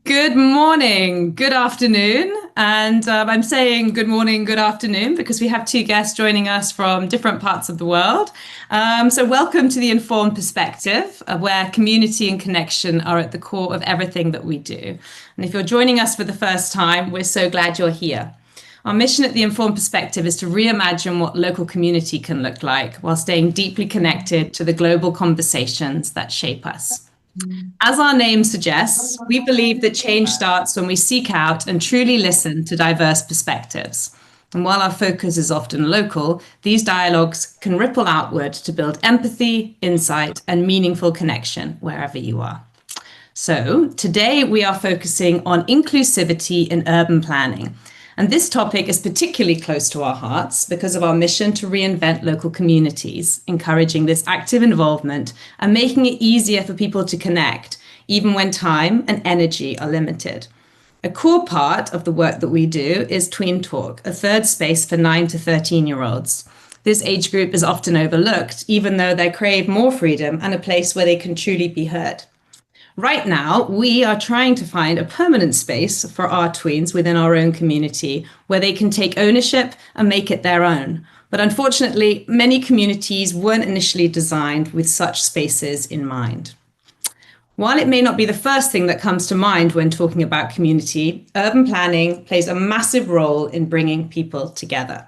Good morning, good afternoon, and I'm saying good morning, good afternoon because we have two guests joining us from different parts of the world. So welcome to the Informed Perspective, where community and connection are at the core of everything that we do. And if you're joining us for the first time, we're so glad you're here. Our mission at the Informed Perspective is to reimagine what local community can look like while staying deeply connected to the global conversations that shape us. As our name suggests, we believe that change starts when we seek out and truly listen to diverse perspectives. And while our focus is often local, these dialogues can ripple outward to build empathy, insight, and meaningful connection wherever you are. So today we are focusing on inclusivity in urban planning. And this topic is particularly close to our hearts because of our mission to reinvent local communities, encouraging this active involvement and making it easier for people to connect, even when time and energy are limited. A core part of the work that we do is Tween Talk, a third space for 9 to 13-year-olds. This age group is often overlooked, even though they crave more freedom and a place where they can truly be heard. Right now, we are trying to find a permanent space for our tweens within our own community where they can take ownership and make it their own. But unfortunately, many communities weren't initially designed with such spaces in mind. While it may not be the first thing that comes to mind when talking about community, urban planning plays a massive role in bringing people together.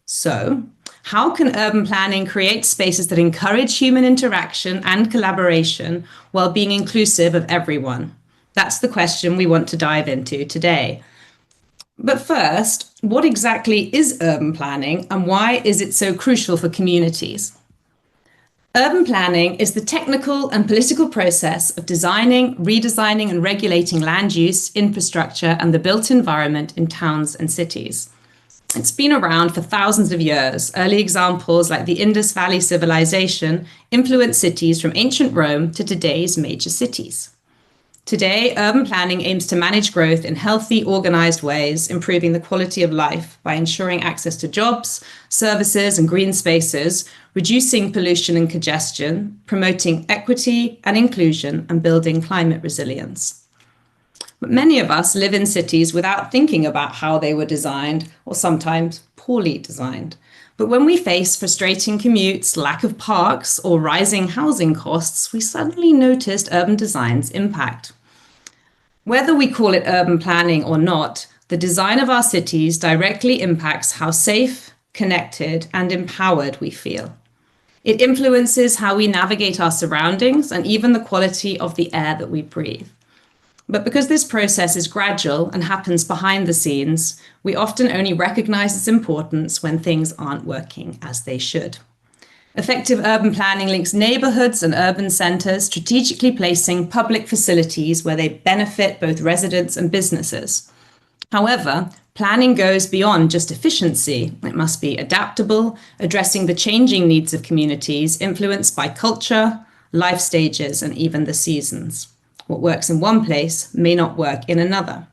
So, how can urban planning create spaces that encourage human interaction and collaboration while being inclusive of everyone? That's the question we want to dive into today. But first, what exactly is urban planning and why is it so crucial for communities? Urban planning is the technical and political process of designing, redesigning, and regulating land use, infrastructure, and the built environment in towns and cities. It's been around for thousands of years. Early examples like the Indus Valley civilization influenced cities from ancient Rome to today's major cities. Today, urban planning aims to manage growth in healthy, organized ways, improving the quality of life by ensuring access to jobs, services, and green spaces, reducing pollution and congestion, promoting equity and inclusion, and building climate resilience. But many of us live in cities without thinking about how they were designed, or sometimes poorly designed. But when we face frustrating commutes, lack of parks, or rising housing costs, we suddenly noticed urban design's impact. Whether we call it urban planning or not, the design of our cities directly impacts how safe, connected, and empowered we feel. It influences how we navigate our surroundings and even the quality of the air that we breathe. But because this process is gradual and happens behind the scenes, we often only recognize its importance when things aren't working as they should. Effective urban planning links neighbourhoods and urban centres, strategically placing public facilities where they benefit both residents and businesses. However, planning goes beyond just efficiency. It must be adaptable, addressing the changing needs of communities influenced by culture, life stages, and even the seasons. What works in one place may not work in another.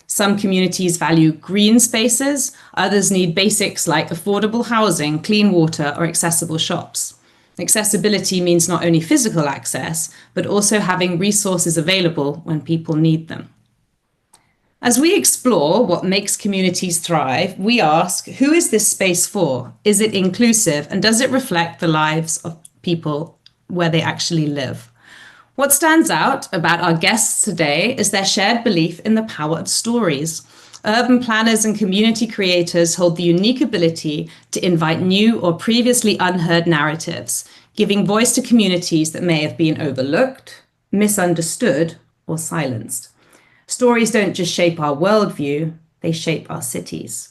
Some communities value green spaces, others need basics like affordable housing, clean water, or accessible shops. Accessibility means not only physical access, but also having resources available when people need them. As we explore what makes communities thrive, we ask, who is this space for? Is it inclusive, and does it reflect the lives of people where they actually live? What stands out about our guests today is their shared belief in the power of stories. Urban planners and community creators hold the unique ability to invite new or previously unheard narratives, giving voice to communities that may have been overlooked, misunderstood, or silenced. Stories don't just shape our worldview, they shape our cities.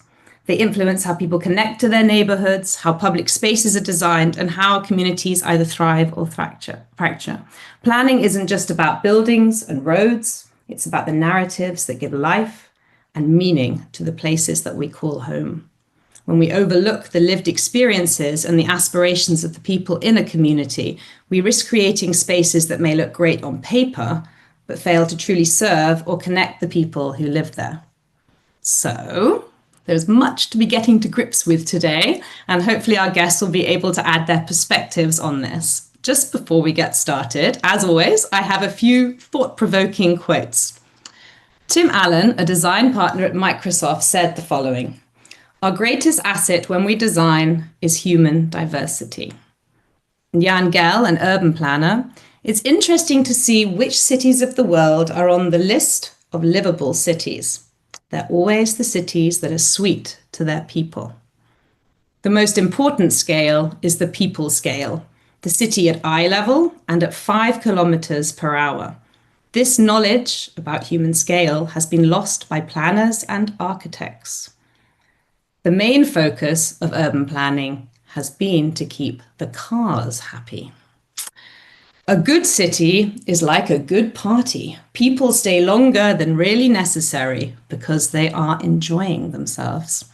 They influence how people connect to their neighbourhoods, how public spaces are designed, and how communities either thrive or fracture. Planning isn't just about buildings and roads, it's about the narratives that give life and meaning to the places that we call home. When we overlook the lived experiences and the aspirations of the people in a community, we risk creating spaces that may look great on paper, but fail to truly serve or connect the people who live there. So, there's much to be getting to grips with today, and hopefully our guests will be able to add their perspectives on this. Just before we get started, as always, I have a few thought-provoking quotes. Tim Allen, a design partner at Microsoft, said the following: "Our greatest asset when we design is human diversity." Jan Gehl, an urban planner: "It's interesting to see which cities of the world are on the list of livable cities. They're always the cities that are sweet to their people." The most important scale is the people scale, the city at eye level and at 5 kilometers per hour. This knowledge about human scale has been lost by planners and architects. The main focus of urban planning has been to keep the cars happy. A good city is like a good party. People stay longer than really necessary because they are enjoying themselves.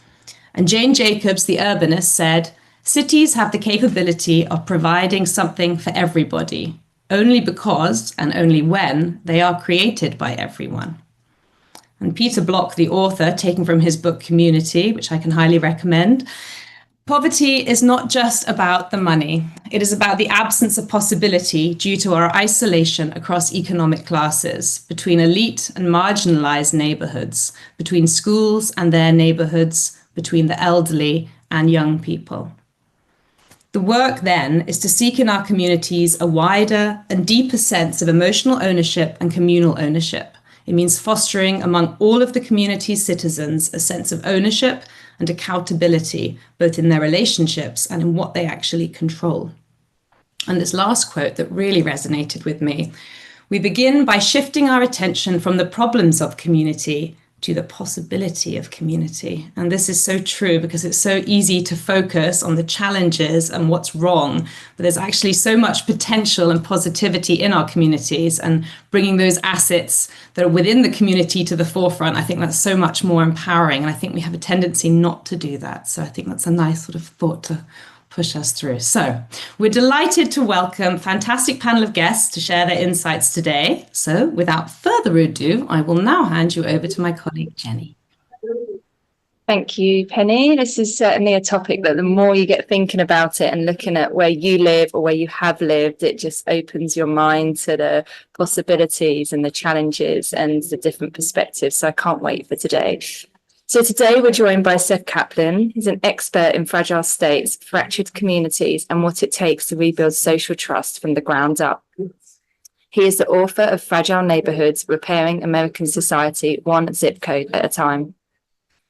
And Jane Jacobs, the urbanist, said, "Cities have the capability of providing something for everybody, only because and only when they are created by everyone." And Peter Block, the author, taken from his book Community, which I can highly recommend, "Poverty is not just about the money. It is about the absence of possibility due to our isolation across economic classes, between elite and marginalized neighborhoods, between schools and their neighborhoods, between the elderly and young people." The work then is to seek in our communities a wider and deeper sense of emotional ownership and communal ownership. It means fostering among all of the community's citizens a sense of ownership and accountability, both in their relationships and in what they actually control. And this last quote that really resonated with me: "We begin by shifting our attention from the problems of community to the possibility of community." And this is so true, because it's so easy to focus on the challenges and what's wrong, but there's actually so much potential and positivity in our communities, and bringing those assets that are within the community to the forefront, I think that's so much more empowering. And I think we have a tendency not to do that. So I think that's a nice sort of thought to push us through. So we're delighted to welcome a fantastic panel of guests to share their insights today. So without further ado, I will now hand you over to my colleague, Jenny. Thank you, Penny. This is certainly a topic that the more you get thinking about it and looking at where you live or where you have lived, it just opens your mind to the possibilities and the challenges and the different perspectives. So I can't wait for today. So today we're joined by Seth Kaplan. He's an expert in fragile states, fractured communities, and what it takes to rebuild social trust from the ground up. He is the author of Fragile Neighbourhoods, Repairing American Society, One Zip Code at a Time,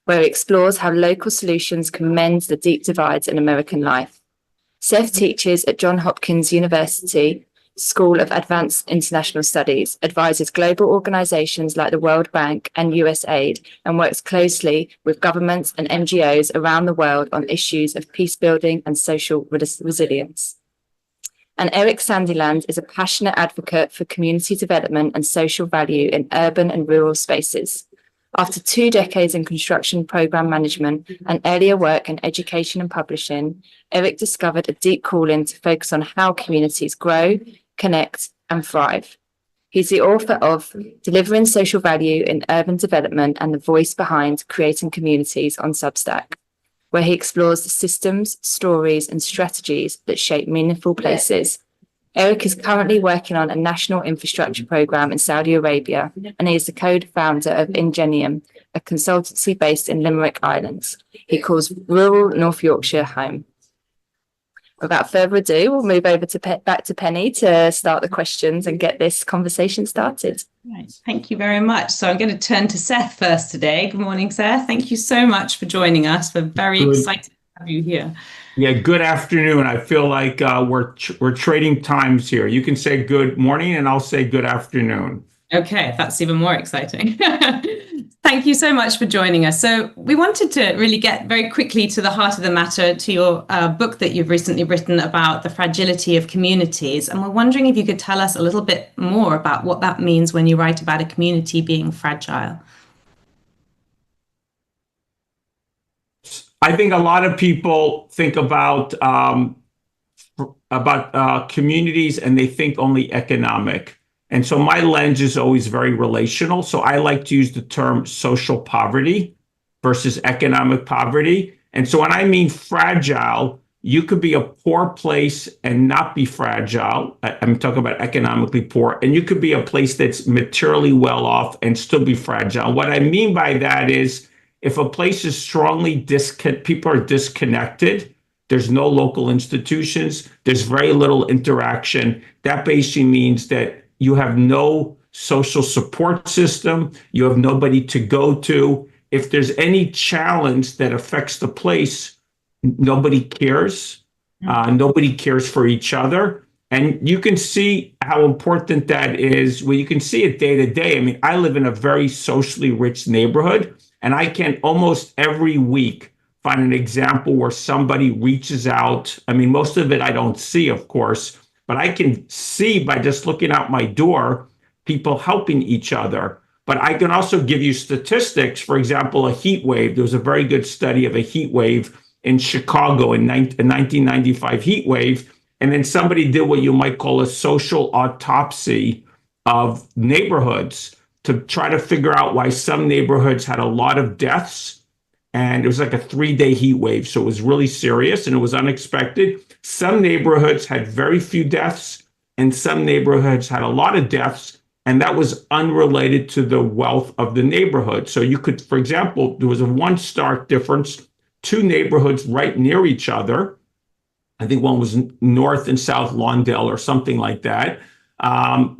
where he explores how local solutions can mend the deep divides in American life. Seth teaches at Johns Hopkins University School of Advanced International Studies, advises global organizations like the World Bank and USAID, and works closely with governments and NGOs around the world on issues of peace building and social resilience. And Eric Sandelands is a passionate advocate for community development and social value in urban and rural spaces. After 2 decades in construction program management and earlier work in education and publishing, Eric discovered a deep calling to focus on how communities grow, connect, and thrive. He's the author of Delivering Social Value in Urban Development and the voice behind Creating Communities on Substack, where he explores the systems, stories, and strategies that shape meaningful places. Eric is currently working on a national infrastructure program in Saudi Arabia, and he is the co-founder of Ingenium, a consultancy based in Limerick Islands. He calls rural North Yorkshire home. Without further ado, we'll move over to back to Penny to start the questions and get this conversation started. Right. Thank you very much. So I'm going to turn to Seth first today. Good morning, Seth. Thank you so much for joining us. We're very excited to have you here. Yeah, good afternoon. I feel like we're trading times here. You can say good morning and I'll say good afternoon. Okay, that's even more exciting. Thank you so much for joining us. So we wanted to really get very quickly to the heart of the matter, to your book that you've recently written about the fragility of communities. And we're wondering if you could tell us a little bit more about what that means when you write about a community being fragile. I think a lot of people think about communities and they think only economic. And so my lens is always very relational. So I like to use the term social poverty versus economic poverty. And so when I mean fragile, you could be a poor place and not be fragile. I'm talking about economically poor, and you could be a place that's materially well off and still be fragile. What I mean by that is if a place is strongly people are disconnected, there's no local institutions, there's very little interaction. That basically means that you have no social support system, you have nobody to go to. If there's any challenge that affects the place, nobody cares. Nobody cares for each other. And you can see how important that is. Well, you can see it day to day. I mean, I live in a very socially rich neighborhood, and I can almost every week find an example where somebody reaches out. I mean, most of it I don't see, of course, but I can see by just looking out my door, people helping each other. But I can also give you statistics. For example, a heat wave. There was a very good study of a heat wave in Chicago in 1995 heat wave. And then somebody did what you might call a social autopsy of neighborhoods to try to figure out why some neighborhoods had a lot of deaths. And it was like a 3-day heat wave. So it was really serious and it was unexpected. Some neighborhoods had very few deaths and some neighborhoods had a lot of deaths. And that was unrelated to the wealth of the neighborhood. So you could, for example, there was a one stark difference. 2 neighborhoods right near each other. I think one was North and South Lawndale or something like that.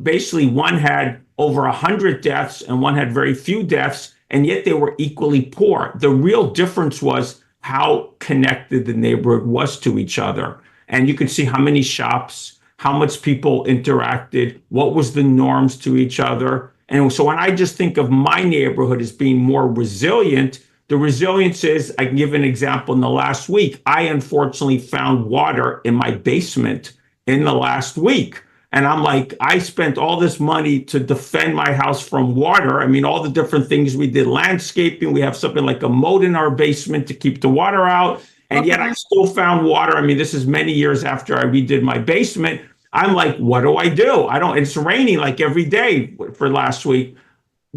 Basically, one had over 100 deaths and one had very few deaths, and yet they were equally poor. The real difference was how connected the neighborhood was to each other. And you could see how many shops, how much people interacted, what was the norms to each other. And so when I just think of my neighborhood as being more resilient, the resilience is, I can give an example. In the last week, I unfortunately found water in my basement in the last week. And I'm like, I spent all this money to defend my house from water. I mean, all the different things we did, landscaping, we have something like a moat in our basement to keep the water out. And yet I still found water. I mean, this is many years after I redid my basement. I'm like, what do? It's raining like every day for last week.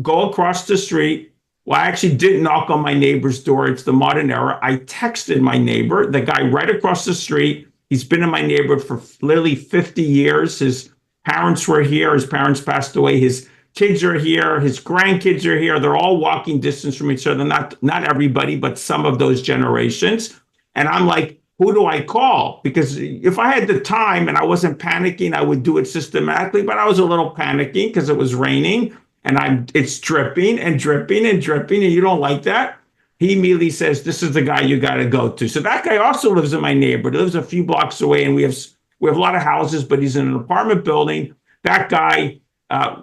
Go across the street. Well, I actually didn't knock on my neighbor's door. It's the modern era. I texted my neighbor, the guy right across the street. He's been in my neighborhood for literally 50 years. His parents were here. His parents passed away. His kids are here. His grandkids are here. They're all walking distance from each other. Not everybody, but some of those generations. And I'm like, who do I call? Because if I had the time and I wasn't panicking, I would do it systematically. But I was a little panicking because it was raining. And it's dripping and dripping and dripping, and you don't like that. He immediately says, this is the guy you got to go to. So that guy also lives in my neighborhood. He lives a few blocks away, and we have a lot of houses, but he's in an apartment building. That guy,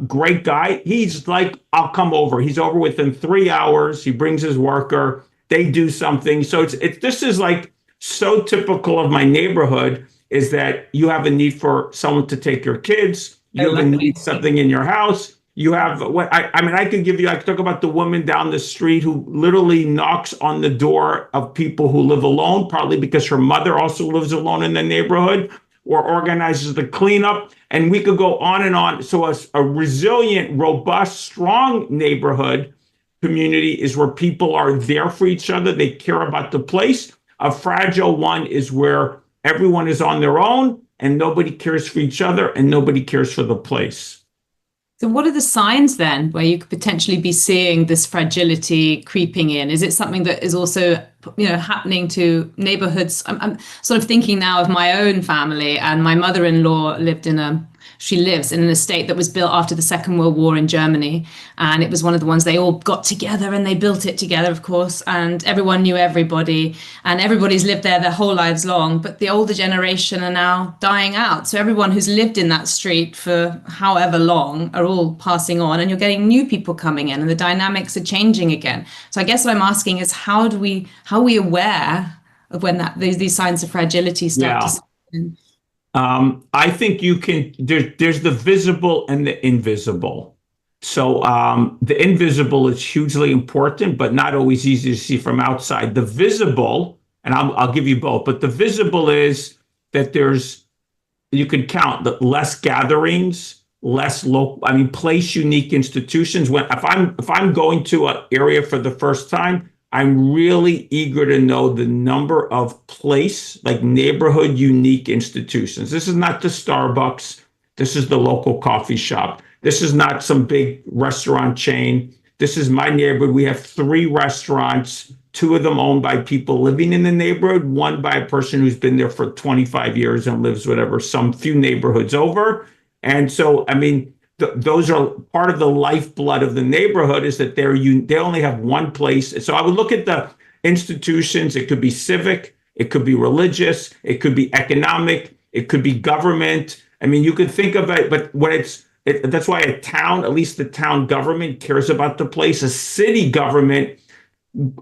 great guy. He's like, I'll come over. He's over within 3 hours. He brings his worker. They do something. So this is like so typical of my neighborhood, is that you have a need for someone to take your kids. You have a need something in your house. You have I could talk about the woman down the street who literally knocks on the door of people who live alone, partly because her mother also lives alone in the neighborhood, or organizes the cleanup. And we could go on and on. So a resilient, robust, strong neighborhood community is where people are there for each other. They care about the place. A fragile one is where everyone is on their own and nobody cares for each other and nobody cares for the place. So what are the signs then where you could potentially be seeing this fragility creeping in? Is it something that is also, happening to neighborhoods? I'm sort of thinking now of my own family, and my mother-in-law she lives in an estate that was built after the Second World War in Germany. And it was one of the ones they all got together and they built it together, of course. And everyone knew everybody and everybody's lived there their whole lives long. But the older generation are now dying out. So everyone who's lived in that street for however long are all passing on, and you're getting new people coming in and the dynamics are changing again. So I guess what I'm asking is how are we aware of when these signs of fragility start to happen? I think there's the visible and the invisible. So the invisible is hugely important, but not always easy to see from outside. The visible, and I'll give you both, but the visible is that you can count the less gatherings, less place unique institutions. If I'm going to an area for the first time, I'm really eager to know the number of like neighborhood unique institutions. This is not the Starbucks. This is the local coffee shop. This is not some big restaurant chain. This is my neighborhood. We have 3 restaurants, 2 of them owned by people living in the neighborhood, 1 by a person who's been there for 25 years and lives whatever, some few neighborhoods over. And so, I mean, those are part of the lifeblood of the neighborhood, is that they only have one place. So I would look at the institutions. It could be civic, it could be religious, it could be economic, it could be government. I mean, you could think of it, but that's why a town, at least the town government, cares about the place. A city government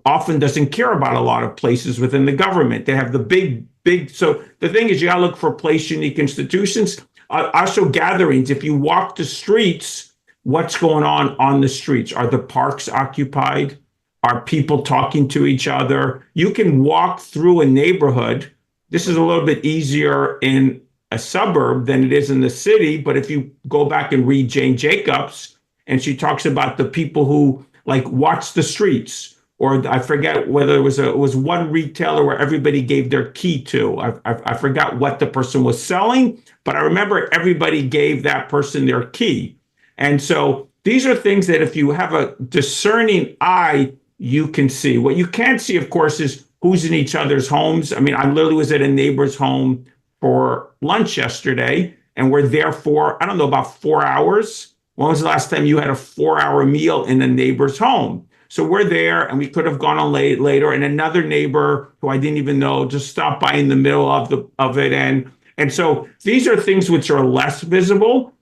often doesn't care about a lot of places within the government. They have the big. So the thing is, you got to look for place unique institutions. Also gatherings. If you walk the streets, what's going on the streets? Are the parks occupied? Are people talking to each other? You can walk through a neighborhood. This is a little bit easier in a suburb than it is in the city. But if you go back and read Jane Jacobs, and she talks about the people who like watch the streets, or I forget whether it was one retailer where everybody gave their key to. I forgot what the person was selling, but I remember everybody gave that person their key. And so these are things that if you have a discerning eye, you can see. What you can't see, of course, is who's in each other's homes. I mean, I literally was at a neighbor's home for lunch yesterday, and we're there for, I don't know, about 4 hours. When was the last time you had a 4-hour meal in a neighbor's home? So we're there, and we could have gone on later, and another neighbor who I didn't even know just stopped by in the middle of it. And so these are things which are less visible.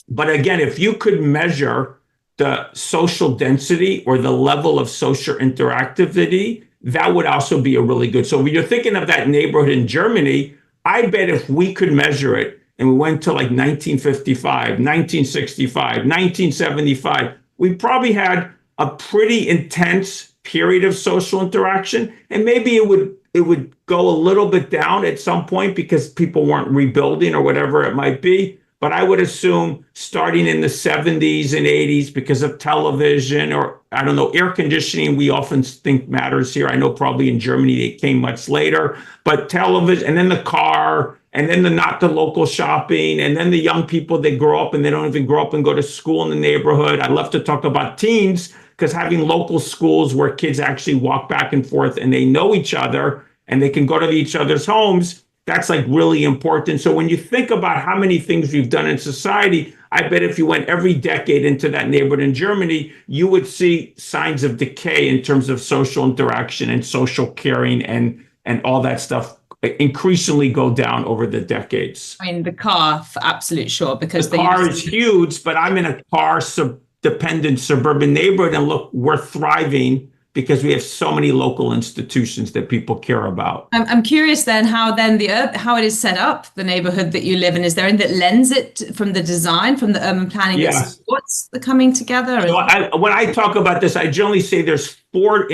But again, if you could measure the social density or the level of social interactivity, that would also be a really good. So when you're thinking of that neighborhood in Germany, I bet if we could measure it and we went to like 1955, 1965, 1975, we probably had a pretty intense period of social interaction. And maybe it would go a little bit down at some point because people weren't rebuilding or whatever it might be. But I would assume starting in the 70s and 80s, because of television or, I don't know, air conditioning, we often think matters here. I know probably in Germany it came much later, but television, and then the car, and then the local shopping, and then the young people, they grow up and they don't even grow up and go to school in the neighborhood. I love to talk about teens, because having local schools where kids actually walk back and forth and they know each other and they can go to each other's homes, that's like really important. So when you think about how many things we've done in society, I bet if you went every decade into that neighborhood in Germany, you would see signs of decay in terms of social interaction and social caring and all that stuff increasingly go down over the decades. I mean, the car for absolute sure, because the car is huge, but I'm in a car-dependent suburban neighborhood, and look, we're thriving because we have so many local institutions that people care about. I'm curious then how it is set up, the neighborhood that you live in. Is there anything that lends it from the design, from the urban planning? Yes. What's the coming together? So when I talk about this, I generally say there's 4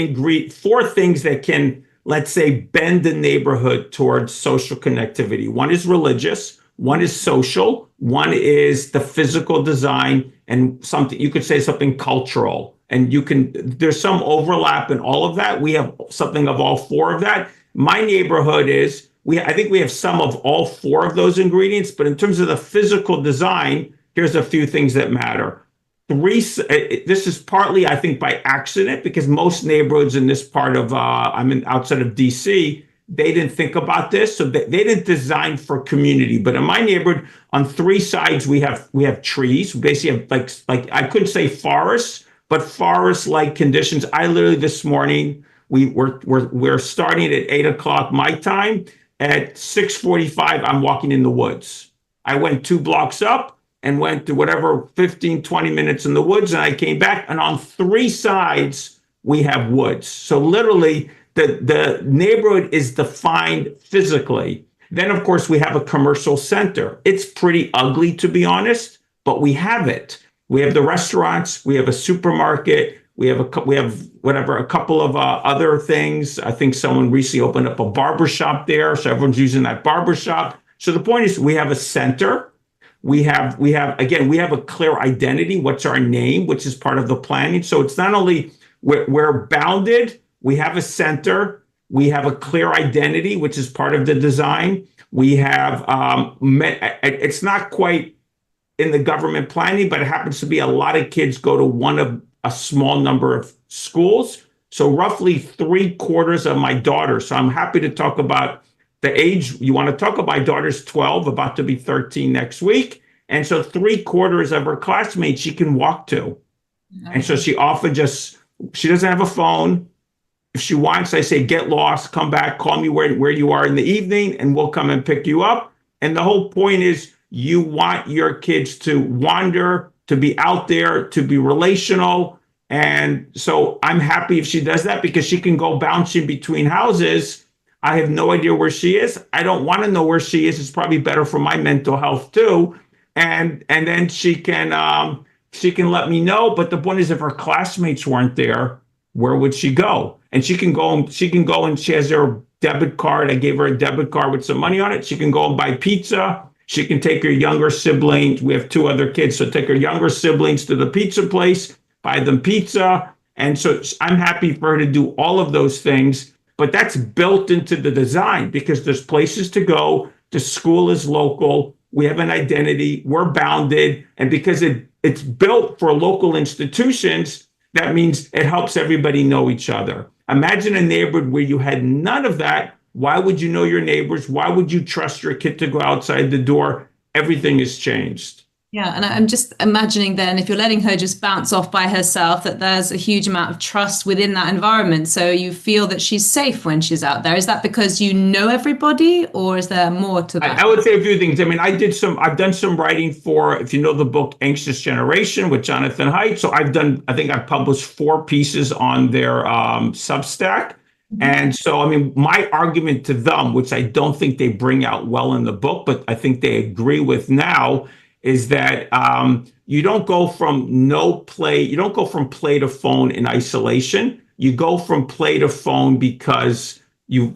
things that can, let's say, bend the neighborhood towards social connectivity. One is religious, one is social, one is the physical design, and something you could say something cultural. And there's some overlap in all of that. We have something of all 4 of that. My neighborhood I think we have some of all 4 of those ingredients, but in terms of the physical design, here's a few things that matter. This is partly, I think, by accident, because most neighborhoods in this part of, outside of DC, they didn't think about this. So they didn't design for community. But in my neighborhood, on 3 sides, we have trees. We basically have like I couldn't say forests, but forest-like conditions. I literally this morning, we're starting at 8:00 my time. At 6:45, I'm walking in the woods. I went 2 blocks up and went to whatever 15, 20 minutes in the woods, and I came back, and on 3 sides, we have woods. So literally, the neighborhood is defined physically. Then, of course, we have a commercial center. It's pretty ugly, to be honest, but we have it. We have the restaurants, we have a supermarket, we have a couple of other things. I think someone recently opened up a barbershop there, so everyone's using that barbershop. So the point is, we have a center. We have a clear identity. What's our name, which is part of the planning. So it's not only we're bounded, We have a center. We have a clear identity, which is part of the design. We have, it's not quite in the government planning, but it happens to be a lot of kids go to one of a small number of schools. So roughly 3/4 of my daughters. So I'm happy to talk about the age you want to talk about. My daughter's 12, about to be 13 next week. And so 3/4 of her classmates she can walk to. And so she often she doesn't have a phone. If she wants, I say, get lost, come back, call me where you are in the evening, and we'll come and pick you up. And the whole point is you want your kids to wander, to be out there, to be relational. And so I'm happy if she does that because she can go bouncing between houses. I have no idea where she is. I don't want to know where she is. It's probably better for my mental health too. And then she can let me know. But the point is, if her classmates weren't there, where would she go? And she can go and she has her debit card. I gave her a debit card with some money on it. She can go and buy pizza. She can take her younger siblings. We have 2 other kids. So take her younger siblings to the pizza place, buy them pizza. And so I'm happy for her to do all of those things. But that's built into the design because there's places to go. The school is local. We have an identity. We're bounded. And because it's built for local institutions, that means it helps everybody know each other. Imagine a neighborhood where you had none of that. Why would you know your neighbors? Why would you trust your kid to go outside the door? Everything has changed. Yeah, and I'm just imagining then if you're letting her just bounce off by herself, that there's a huge amount of trust within that environment. So you feel that she's safe when she's out there. Is that because you know everybody, or is there more to that? I would say a few things. I mean, I've done some writing for, if you know the book Anxious Generation with Jonathan Haidt. So I think I've published 4 pieces on their Substack. And so, I mean, my argument to them, which I don't think they bring out well in the book, but I think they agree with now, is that you don't go from play to phone in isolation. You go from play to phone because you've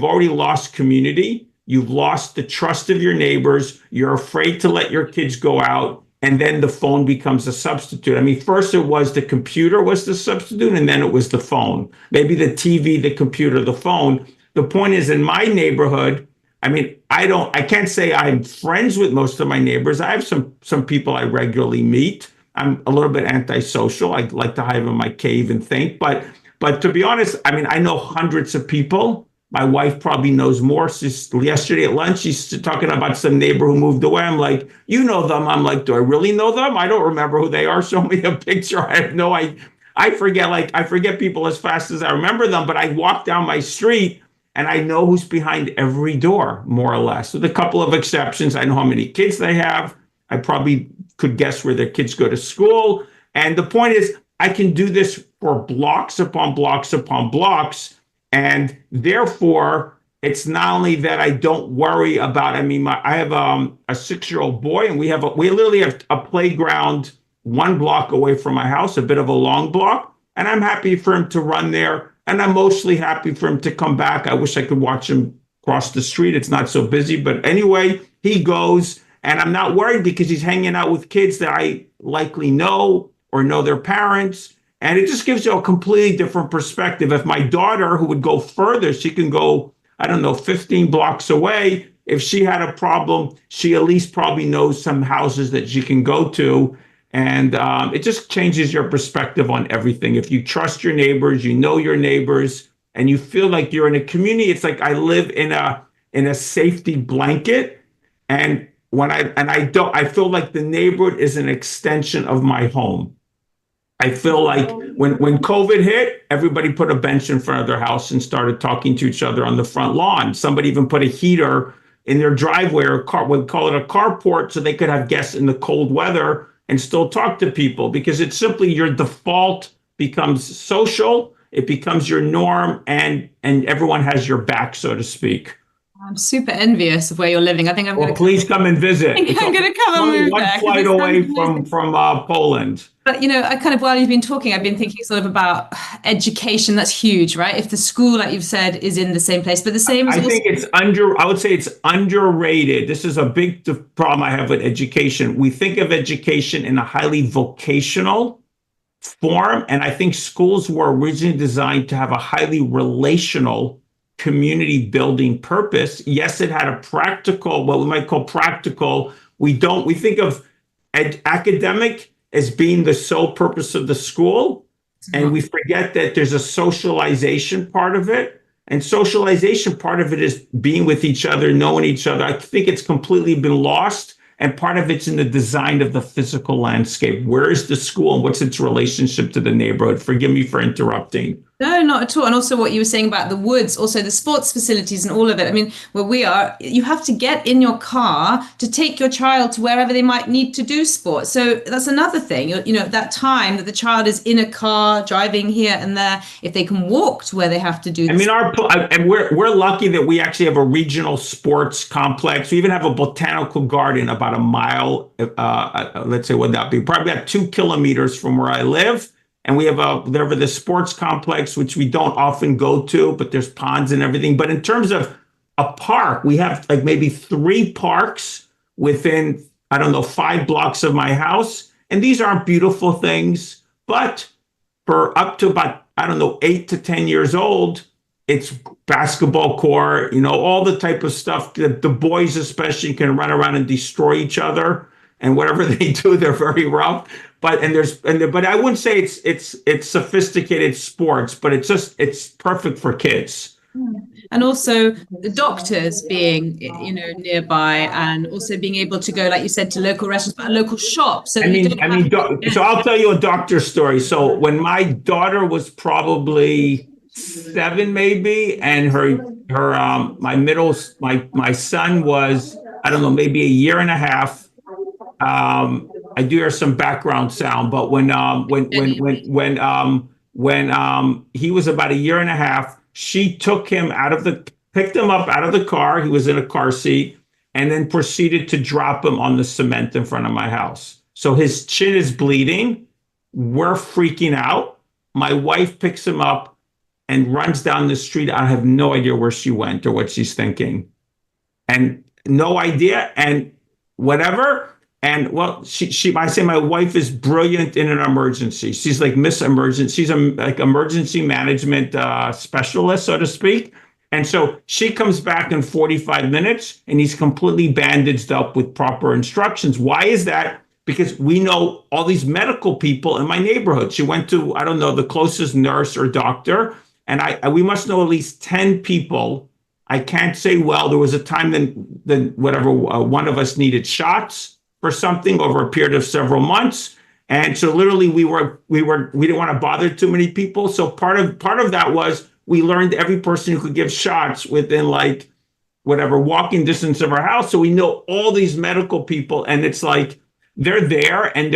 already lost community. You've lost the trust of your neighbors. You're afraid to let your kids go out. And then the phone becomes a substitute. I mean, first it was the computer was the substitute, and then it was the phone. Maybe the TV, the computer, the phone. The point is, in my neighborhood, I mean, I can't say I'm friends with most of my neighbors. I have some people I regularly meet. I'm a little bit antisocial. I like to hide in my cave and think. But to be honest, I mean, I know hundreds of people. My wife probably knows more. Yesterday at lunch, she's talking about some neighbor who moved away. I'm like, you know them? I'm like, do I really know them? I don't remember who they are. Show me a picture. I have no idea. I forget people as fast as I remember them. But I walk down my street and I know who's behind every door, more or less, with a couple of exceptions. I know how many kids they have. I probably could guess where their kids go to school. And the point is, I can do this for blocks upon blocks upon blocks. And therefore, it's not only that I don't worry about, I mean, I have a 6-year-old boy, and we literally have a playground 1 block away from my house, a bit of a long block. And I'm happy for him to run there. And I'm mostly happy for him to come back. I wish I could watch him cross the street. It's not so busy. But anyway, he goes, and I'm not worried because he's hanging out with kids that I likely know or know their parents. And it just gives you a completely different perspective. If my daughter, who would go further, she can go, I don't know, 15 blocks away. If she had a problem, she at least probably knows some houses that she can go to. And it just changes your perspective on everything. If you trust your neighbors, you know your neighbors, and you feel like you're in a community, it's like I live in a safety blanket. And I feel like the neighborhood is an extension of my home. I feel like when COVID hit, everybody put a bench in front of their house and started talking to each other on the front lawn. Somebody even put a heater in their driveway, or we'd call it a carport, so they could have guests in the cold weather and still talk to people, because it's simply your default becomes social. It becomes your norm, and everyone has your back, so to speak. I'm super envious of where you're living. I think I'm going to please come and visit. I'm going to come and move one there. flight away from Poland. But, you know, I kind of, while you've been talking, I've been thinking sort of about education. That's huge, right? If the school, like you've said, is in the same place, but the same as I would say it's underrated. This is a big problem I have with education. We think of education in a highly vocational form. And I think schools were originally designed to have a highly relational community building purpose. Yes, it had a practical, what we might call practical. We think of academic as being the sole purpose of the school. And we forget that there's a socialization part of it. And socialization part of it is being with each other, knowing each other. I think it's completely been lost. And part of it's in the design of the physical landscape. Where is the school and what's its relationship to the neighborhood? Forgive me for interrupting. No, not at all. And also what you were saying about the woods, also the sports facilities and all of it. I mean, where we are, you have to get in your car to take your child to wherever they might need to do sports. So that's another thing, that time that the child is in a car driving here and there, if they can walk to where they have to do. And we're lucky that we actually have a regional sports complex. We even have a botanical garden about a mile, let's say, what that be? Probably about 2 kilometers from where I live. And we have the sports complex, which we don't often go to, but there's ponds and everything. But in terms of a park, we have like maybe 3 parks within, 5 blocks of my house. And these aren't beautiful things, but for up to about, 8 to 10 years old, it's basketball court, all the type of stuff that the boys especially can run around and destroy each other. And whatever they do, they're very rough. But I wouldn't say it's sophisticated sports, but it's perfect for kids. And also the doctors being, nearby, and also being able to go, like you said, to local restaurants, but local shops. So so I'll tell you a doctor story. So when my daughter was probably 7, maybe, and my son was, maybe a year and a half. I do hear some background sound, but when he was about a year and a half, she picked him up out of the car. He was in a car seat, and then proceeded to drop him on the cement in front of my house. So his chin is bleeding. We're freaking out. My wife picks him up and runs down the street. I have no idea where she went or what she's thinking, and no idea, and whatever. And well, I say my wife is brilliant in an emergency. She's like Miss Emergency. She's like emergency management specialist, so to speak. And so she comes back in 45 minutes and he's completely bandaged up with proper instructions. Why is that? Because we know all these medical people in my neighborhood. She went to, the closest nurse or doctor. And we must know at least 10 people. I can't say, well, there was a time then whatever, one of us needed shots for something over a period of several months. And so literally we didn't want to bother too many people. So part of that was we learned every person who could give shots within like whatever walking distance of our house. So we know all these medical people, and it's like they're there and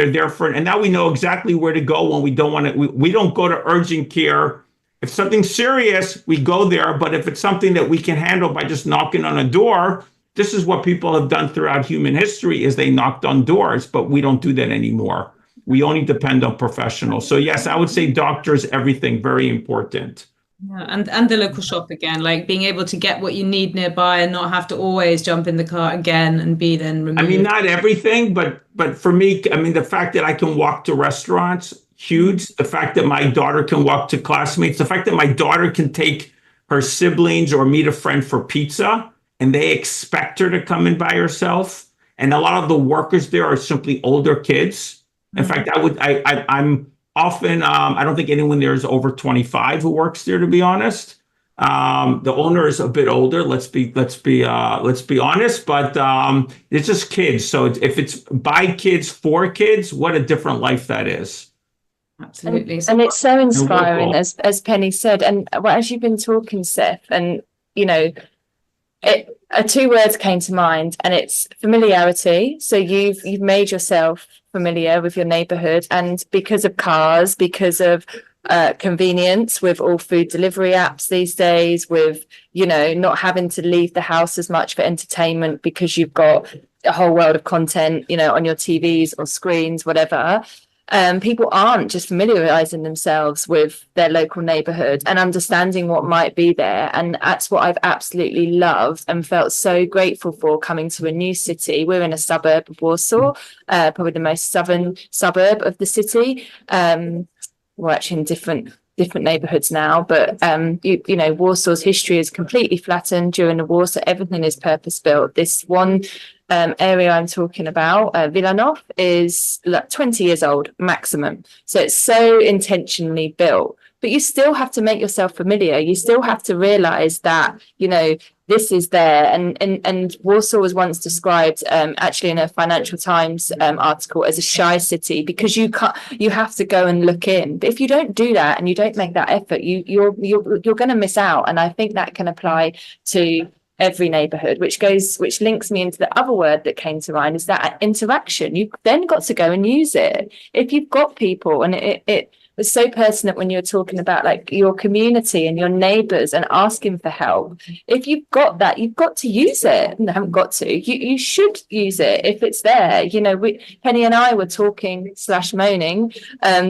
now we know exactly where to go when we don't want to. We don't go to urgent care. If something's serious, we go there. But if it's something that we can handle by just knocking on a door, this is what people have done throughout human history, is they knocked on doors, but we don't do that anymore. We only depend on professionals. So yes, I would say doctors, everything, very important. Yeah, and the local shop again, like being able to get what you need nearby and not have to always jump in the car again and be then removed. Not everything, but for me, the fact that I can walk to restaurants, huge. The fact that my daughter can walk to classmates, the fact that my daughter can take her siblings or meet a friend for pizza, and they expect her to come in by herself. And a lot of the workers there are simply older kids. In fact, I'm often, I don't think anyone there is over 25 who works there, to be honest. The owner is a bit older. Let's be honest, but it's just kids. So if it's by kids for kids, what a different life that is. Absolutely. And it's so inspiring, as Penny said. And as you've been talking, Seth, and 2 words came to mind, and it's familiarity. So you've made yourself familiar with your neighborhood, and because of cars, because of convenience with all food delivery apps these days, with not having to leave the house as much for entertainment because you've got a whole world of content on your TVs or screens, whatever. People aren't just familiarizing themselves with their local neighborhood and understanding what might be there. And that's what I've absolutely loved and felt so grateful for coming to a new city. We're in a suburb of Warsaw, probably the most southern suburb of the city. we're actually in different neighbourhoods now, but you know, Warsaw's history is completely flattened during the war, so everything is purpose built. This one area I'm talking about, Villanov, is like 20 years old maximum, so it's so intentionally built. But you still have to make yourself familiar. You still have to realise that, you know, this is there. And Warsaw was once described actually in a Financial Times article as a shy city, because you have to go and look in. But if you don't do that and you don't make that effort, you're going to miss out. And I think that can apply to every neighborhood, which links me into the other word that came to mind, is that interaction. You've then got to go and use it. If you've got people, and it was so pertinent when you were talking about like your community and your neighbours and asking for help. If you've got that, you've got to use it. No, haven't got to. You should use it if it's there. You know, Penny and I were talking / moaning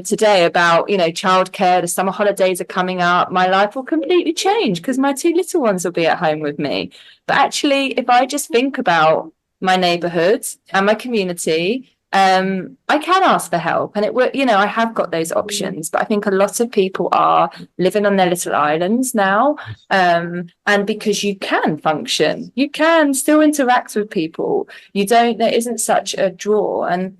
today about, you know, childcare. The summer holidays are coming up. My life will completely change because my 2 little ones will be at home with me. But actually, if I just think about my neighbourhood and my community, I can ask for help, and you know, I have got those options. But I think a lot of people are living on their little islands now, and because you can function, you can still interact with people. There isn't such a draw. And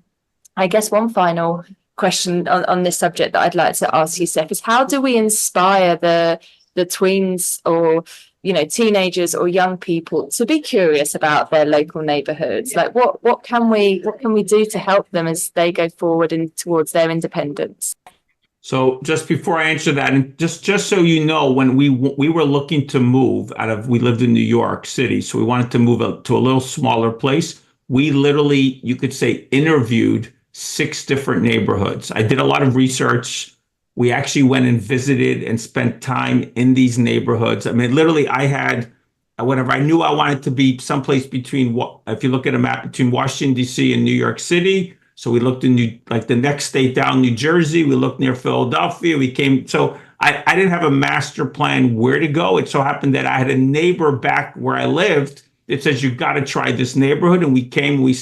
I guess one final question on this subject that I'd like to ask you, Seth, is how do we inspire the tweens, or, you know, teenagers or young people to be curious about their local neighborhoods? Like what can we do to help them as they go forward and towards their independence? So just before I answer that, and just so you know, when we were looking to move we lived in New York City, so we wanted to move to a little smaller place. We literally, you could say, interviewed 6 different neighborhoods. I did a lot of research. We actually went and visited and spent time in these neighborhoods. I mean, literally, I had whatever. I knew I wanted to be someplace between, if you look at a map, between Washington, D.C. and New York City. So we looked in the next state down, New Jersey. We looked near Philadelphia. So I didn't have a master plan where to go. It so happened that I had a neighbor back where I lived that says, you've got to try this neighborhood. And we came, we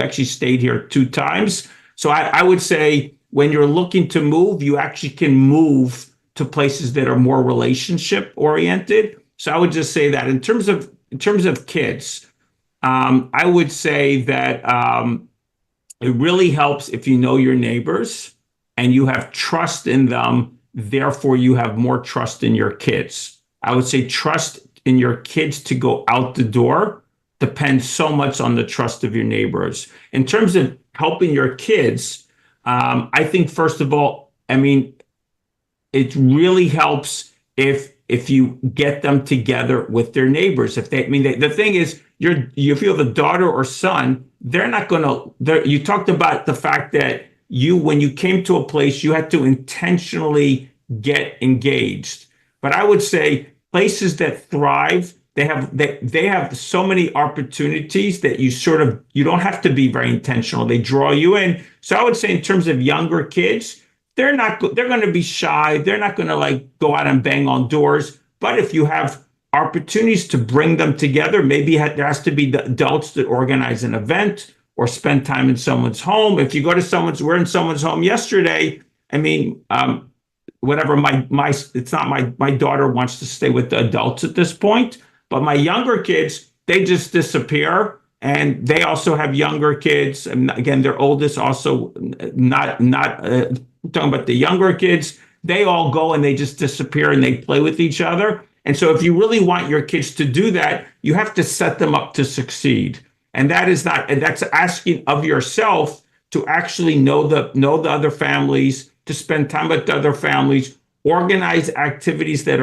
actually stayed here 2 times. So I would say, when you're looking to move, you actually can move to places that are more relationship oriented. So I would just say that in terms of kids, I would say that it really helps if you know your neighbors and you have trust in them. Therefore, you have more trust in your kids. I would say trust in your kids to go out the door depends so much on the trust of your neighbors. In terms of helping your kids, I think, first of all, I mean, it really helps if you get them together with their neighbors. The thing is, if you have a daughter or son, they're not going to, you talked about the fact that when you came to a place, you had to intentionally get engaged. But I would say places that thrive, they have so many opportunities that you don't have to be very intentional. They draw you in. So I would say in terms of younger kids, they're going to be shy. They're not going to like go out and bang on doors. But if you have opportunities to bring them together, maybe there has to be the adults that organize an event or spend time in someone's home. If you go to we're in someone's home yesterday. I mean, whatever, it's not my daughter wants to stay with the adults at this point. But my younger kids, they just disappear, and they also have younger kids. And again, their oldest also not talking about the younger kids. They all go and they just disappear and they play with each other. And so if you really want your kids to do that, you have to set them up to succeed. And that's asking of yourself to actually know the other families, to spend time with the other families, organize activities that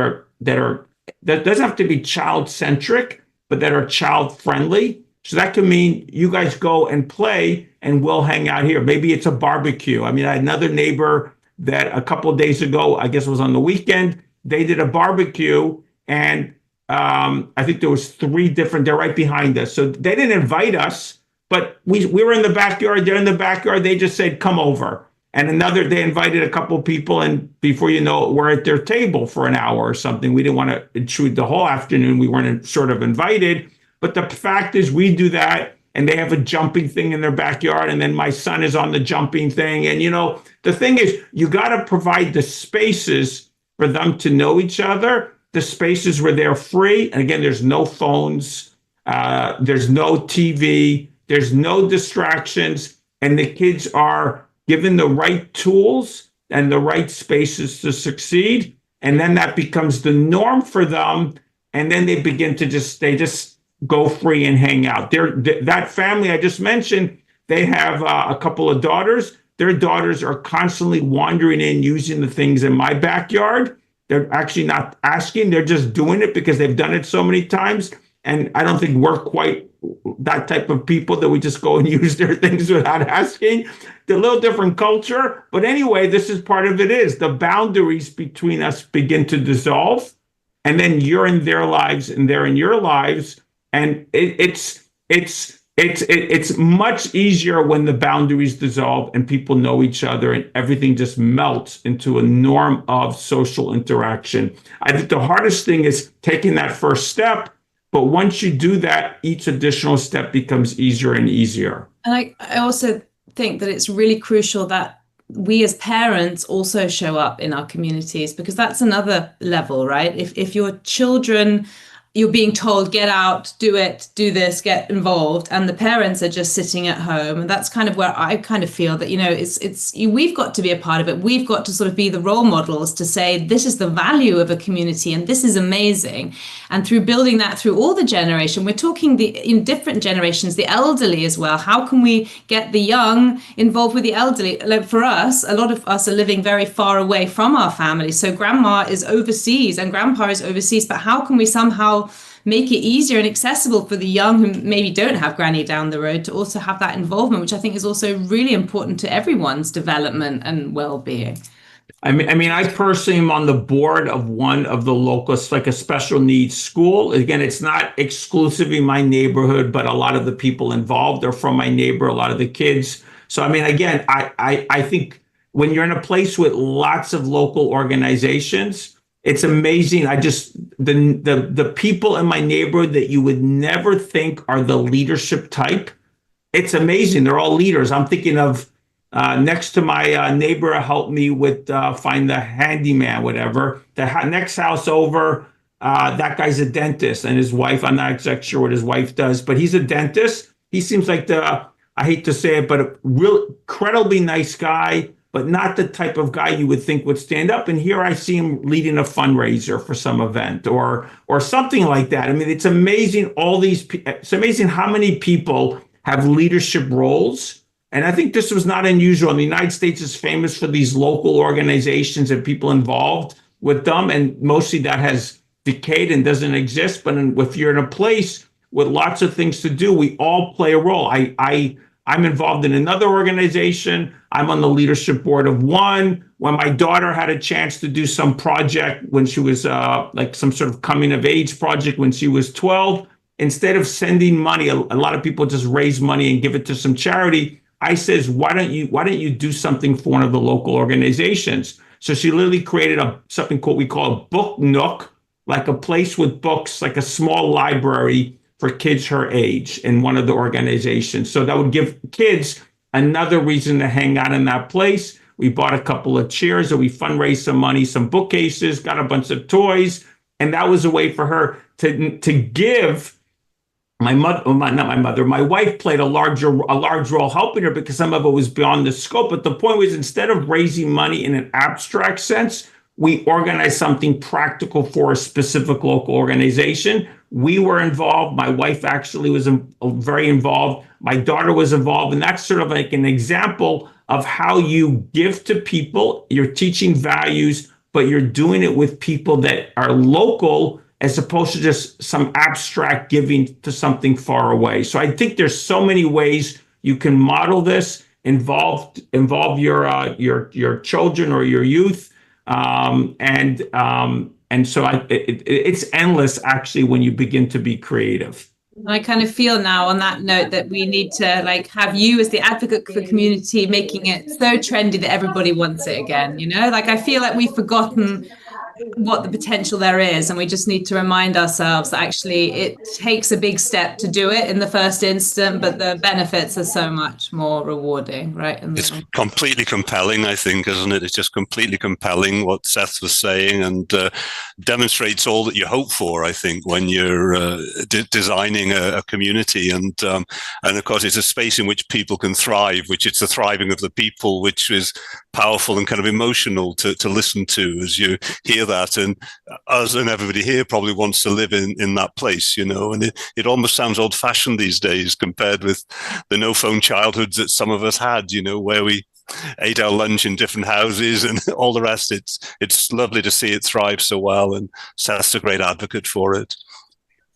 doesn't have to be child-centric, but that are child-friendly. So that could mean you guys go and play and we'll hang out here. Maybe it's a barbecue. I mean, I had another neighbor that a couple of days ago, I guess it was on the weekend, they did a barbecue, and I think there was 3 different, they're right behind us. So they didn't invite us, but we were in the backyard, they're in the backyard, they just said, come over. And they invited a couple of people, and before you know it, we're at their table for an hour or something. We didn't want to intrude the whole afternoon. We weren't sort of invited. But the fact is, we do that. and they have a jumping thing in their backyard, and then my son is on the jumping thing. And, the thing is, you got to provide the spaces for them to know each other, the spaces where they're free. And again, there's no phones, there's no TV, there's no distractions, and the kids are given the right tools and the right spaces to succeed. And then that becomes the norm for them. And then they begin to they just go free and hang out. That family I just mentioned, they have a couple of daughters. Their daughters are constantly wandering in, using the things in my backyard. They're actually not asking. They're just doing it because they've done it so many times. And I don't think we're quite that type of people that we just go and use their things without asking. They're a little different culture. But anyway, this is part of it is the boundaries between us begin to dissolve. And then you're in their lives and they're in your lives. And it's much easier when the boundaries dissolve and people know each other and everything just melts into a norm of social interaction. I think the hardest thing is taking that first step. But once you do that, each additional step becomes easier and easier. And I also think that it's really crucial that we as parents also show up in our communities, because that's another level, right? If your children, you're being told, get out, do it, do this, get involved, and the parents are just sitting at home. And that's kind of where I kind of feel that, we've got to be a part of it. We've got to sort of be the role models to say, this is the value of a community and this is amazing. And through building that through all the generation, we're talking in different generations, the elderly as well. How can we get the young involved with the elderly? Like for us, a lot of us are living very far away from our families. So grandma is overseas and grandpa is overseas, but how can we somehow make it easier and accessible for the young who maybe don't have granny down the road to also have that involvement, which I think is also really important to everyone's development and well-being. I mean, I personally am on the board of one of the local, like a special needs school. Again, it's not exclusively my neighborhood, but a lot of the people involved are from my neighbor, a lot of the kids. So, I mean, again, I think when you're in a place with lots of local organizations, it's amazing. The people in my neighborhood that you would never think are the leadership type, it's amazing. They're all leaders. I'm thinking of next to my neighbor helped me with find the handyman, whatever. The next house over, that guy's a dentist, and his wife, I'm not exactly sure what his wife does, but he's a dentist. He seems like I hate to say it, but a real incredibly nice guy, but not the type of guy you would think would stand up. And here I see him leading a fundraiser for some event or something like that. I mean, it's amazing. It's amazing how many people have leadership roles. And I think this was not unusual. And the United States is famous for these local organizations and people involved with them. And mostly that has decayed and doesn't exist. But if you're in a place with lots of things to do, we all play a role. I'm involved in another organization. I'm on the leadership board of one. When my daughter had a chance to do some project when she was like some sort of coming of age project when she was 12, instead of sending money, a lot of people just raise money and give it to some charity. I says, why don't you do something for one of the local organizations? So she literally created something we call a book nook, like a place with books, like a small library for kids her age in one of the organizations. So that would give kids another reason to hang out in that place. We bought a couple of chairs and we fundraised some money, some bookcases, got a bunch of toys. And that was a way for her to give my wife played a large role helping her because some of it was beyond the scope. But the point was, instead of raising money in an abstract sense, we organized something practical for a specific local organization. We were involved. My wife actually was very involved. My daughter was involved. And that's sort of like an example of how you give to people. You're teaching values, but you're doing it with people that are local as opposed to just some abstract giving to something far away. So I think there's so many ways you can model this, involve your children or your youth. And so it's endless actually when you begin to be creative. I kind of feel now on that note that we need to have you as the advocate for the community, making it so trendy that everybody wants it again. I feel like we've forgotten what the potential there is, and we just need to remind ourselves that actually it takes a big step to do it in the first instant, but the benefits are so much more rewarding, right? It's completely compelling, I think, isn't it? It's just completely compelling what Seth was saying, and demonstrates all that you hope for, I think, when you're designing a community. And of course, it's a space in which people can thrive, which it's the thriving of the people, which is powerful and kind of emotional to listen to as you hear that. And us and everybody here probably wants to live in that place, you know, and it almost sounds old fashioned these days compared with the no phone childhoods that some of us had, you know, where we ate our lunch in different houses and all the rest. It's lovely to see it thrive so well, and Seth's a great advocate for it.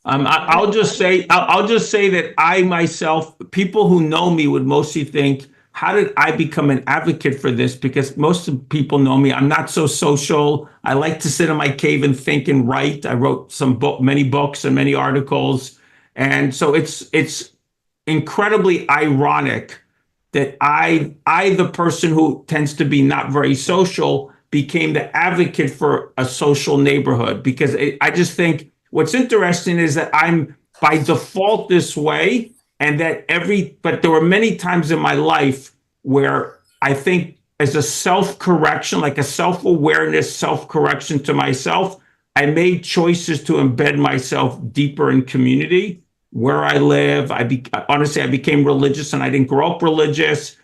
I'll just say that I myself, people who know me would mostly think, how did I become an advocate for this? Because most of people know me. I'm not so social. I like to sit in my cave and think and write. I wrote many books and many articles. And so it's incredibly ironic that I, the person who tends to be not very social, became the advocate for a social neighborhood. Because I just think what's interesting is that I'm by default this way. And but there were many times in my life where I think as a self-correction, like a self-awareness, self-correction to myself, I made choices to embed myself deeper in community where I live. Honestly, I became religious, and I didn't grow up religious.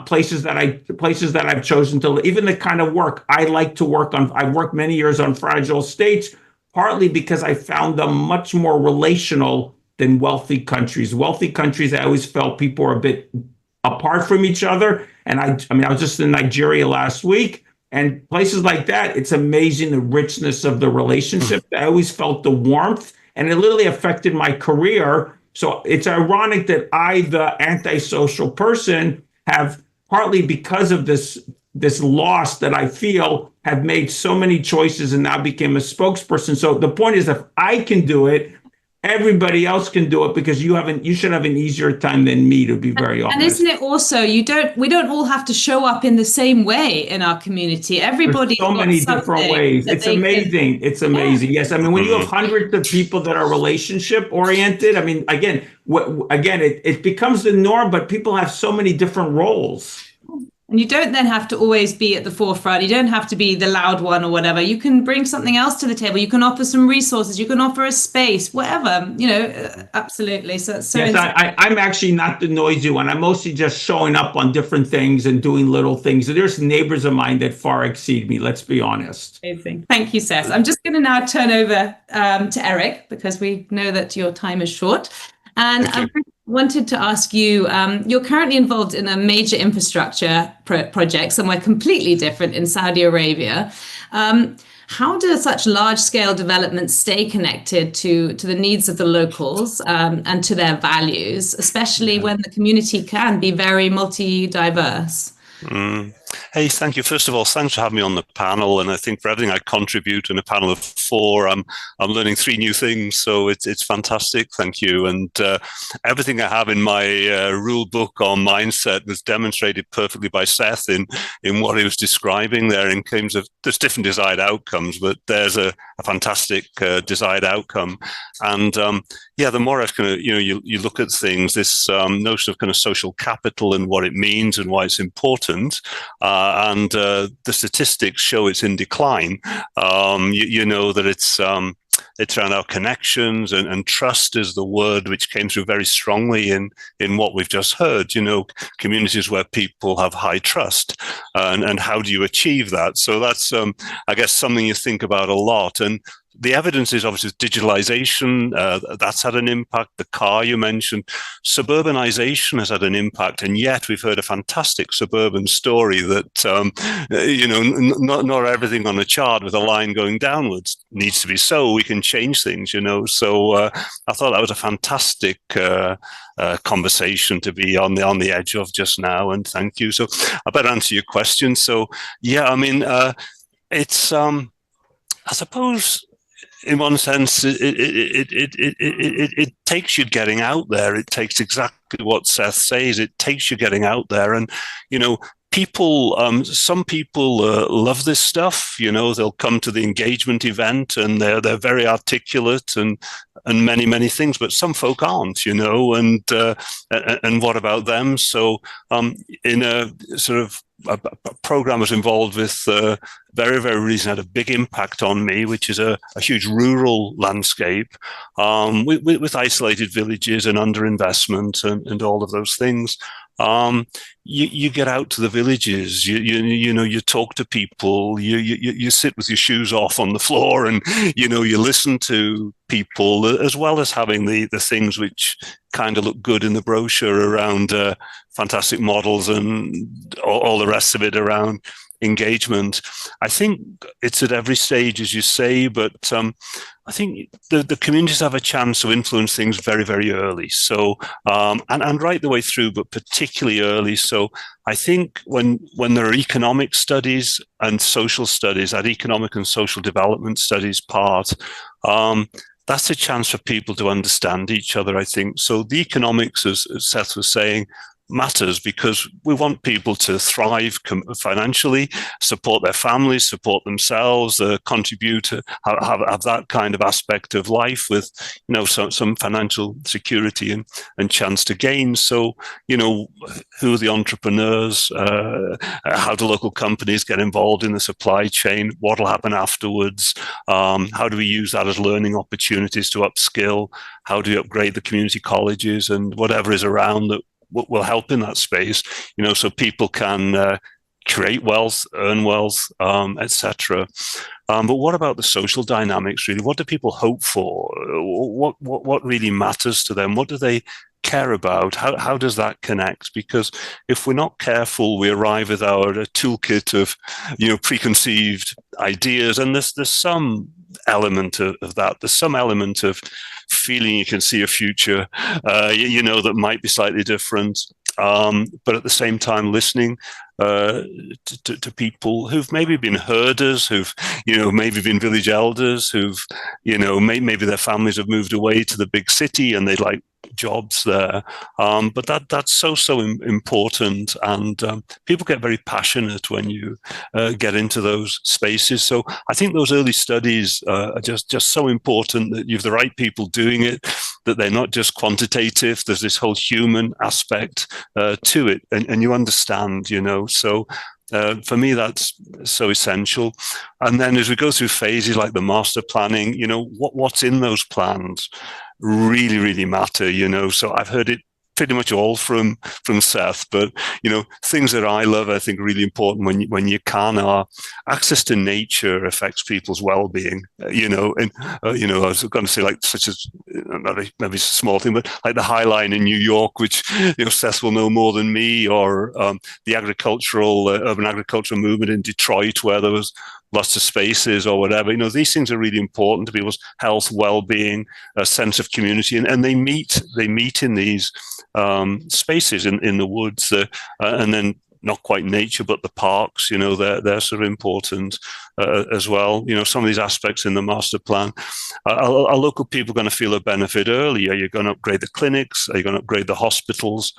Places that I've chosen to live, even the kind of work I like to work on. I've worked many years on fragile states, partly because I found them much more relational than wealthy countries. Wealthy countries, I always felt people were a bit apart from each other. And I was just in Nigeria last week, and places like that, it's amazing the richness of the relationship. I always felt the warmth, and it literally affected my career. So it's ironic that I, the antisocial person, have partly because of this loss that I feel, have made so many choices and now became a spokesperson. So the point is, if I can do it, everybody else can do it, because you should have an easier time than me, to be very honest. And isn't it also, we don't all have to show up in the same way in our community. Everybody's so many different ways. It's amazing. It's amazing. Yeah. Yes. I mean, when you have hundreds of people that are relationship oriented, I mean, again, it becomes the norm, but people have so many different roles. And you don't then have to always be at the forefront. You don't have to be the loud one or whatever. You can bring something else to the table. You can offer some resources. You can offer a space, whatever, absolutely. So it's so yes, I'm actually not the noisy one. I'm mostly just showing up on different things and doing little things. There's neighbors of mine that far exceed me, let's be honest. Amazing. Thank you, Seth. I'm just going to now turn over to Eric, because we know that your time is short. And I wanted to ask you, you're currently involved in a major infrastructure project somewhere completely different in Saudi Arabia. How do such large-scale developments stay connected to the needs of the locals and to their values, especially when the community can be very multi-diverse? Hey, thank you. First of all, thanks for having me on the panel. And I think for everything I contribute in a panel of 4, I'm learning 3 new things. So it's fantastic. Thank you. And everything I have in my rule book on mindset was demonstrated perfectly by Seth in what he was describing there in terms of there's different desired outcomes, but there's a fantastic desired outcome. And the more I kind of, you look at things, this notion of kind of social capital and what it means and why it's important. And the statistics show it's in decline. You know that it's around our connections, and trust is the word which came through very strongly in what we've just heard. Communities where people have high trust, and how do you achieve that? So that's, I guess, something you think about a lot. And the evidence is obviously digitalization. That's had an impact. The car you mentioned, suburbanization has had an impact, and yet we've heard a fantastic suburban story that not everything on a chart with a line going downwards needs to be so. We can change things, So I thought that was a fantastic conversation to be on the edge of just now, and thank you. So I better answer your question. So it's I suppose, in one sense, it takes you getting out there. It takes exactly what Seth says. It takes you getting out there. And, some people love this stuff. They'll come to the engagement event and they're very articulate and many things, but some folk aren't. And what about them? So in a sort of a program I was involved with very recently, had a big impact on me, which is a huge rural landscape with isolated villages and underinvestment and all of those things. You get out to the villages, you talk to people, you sit with your shoes off on the floor, and you listen to people, as well as having the things which kind of look good in the brochure around fantastic models and all the rest of it around engagement. I think it's at every stage, as you say, but I think the communities have a chance to influence things very early. So and right the way through, but particularly early. So I think when there are economic studies and social studies, that economic and social development studies part, that's a chance for people to understand each other, I think. So the economics, as Seth was saying, matters because we want people to thrive financially, support their families, support themselves, contribute, have that kind of aspect of life with, some financial security and chance to gain. So, who are the entrepreneurs? How do local companies get involved in the supply chain? What will happen afterwards? How do we use that as learning opportunities to upskill? How do we upgrade the community colleges and whatever is around that will help in that space, so people can create wealth, earn wealth, etc. But what about the social dynamics, really? What do people hope for? What really matters to them? What do they care about? How does that connect? Because if we're not careful, we arrive with our toolkit of, preconceived ideas, and there's some element of that. There's some element of feeling you can see a future, that might be slightly different, but at the same time listening to people who've maybe been herders, who've maybe been village elders, who've maybe their families have moved away to the big city and they'd like jobs there, but that's so important, and people get very passionate when you get into those spaces. So I think those early studies are just so important, that you have the right people doing it, that they're not just quantitative. There's this whole human aspect to it, and you understand, so for me, that's so essential. And then as we go through phases like the master planning, what's in those plans really matter, so I've heard it pretty much all from Seth, but things that I love, I think, really important when you can are access to nature affects people's well-being, and I was going to say, like, such as maybe it's a small thing, but like the High Line in New York, which Seth will know more than me, or the urban agricultural movement in Detroit, where there was lots of spaces or whatever. These things are really important to people's health, well-being, a sense of community, and they meet in these spaces in the woods, and then not quite nature, but the parks. They're sort of important as well. Some of these aspects in the master plan, are local people going to feel a benefit early? Are you going to upgrade the clinics? Are you going to upgrade the hospitals?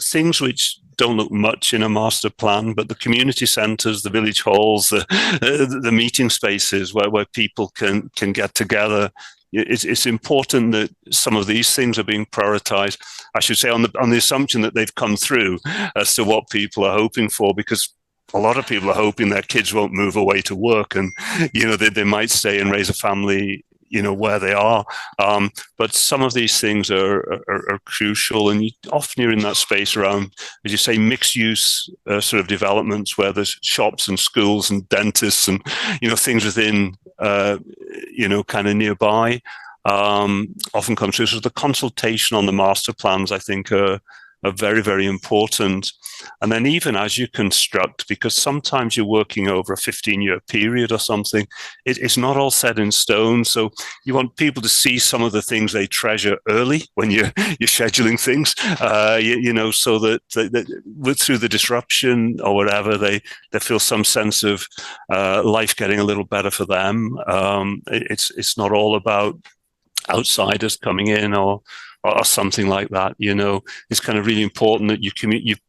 Things which don't look much in a master plan, but the community centres, the village halls, the meeting spaces where people can get together. It's important that some of these things are being prioritised, I should say, on the assumption that they've come through as to what people are hoping for, because a lot of people are hoping their kids won't move away to work, and they might stay and raise a family where they are, but some of these things are crucial, and often you're in that space around, as you say, mixed use sort of developments where there's shops and schools and dentists and things within kind of nearby often come through. So the consultation on the master plans, I think, are very important. And then even as you construct, because sometimes you're working over a 15-year period or something, it's not all set in stone. So you want people to see some of the things they treasure early when you're scheduling things, so that through the disruption or whatever, they feel some sense of life getting a little better for them. It's not all about outsiders coming in or or something like that. It's kind of really important that you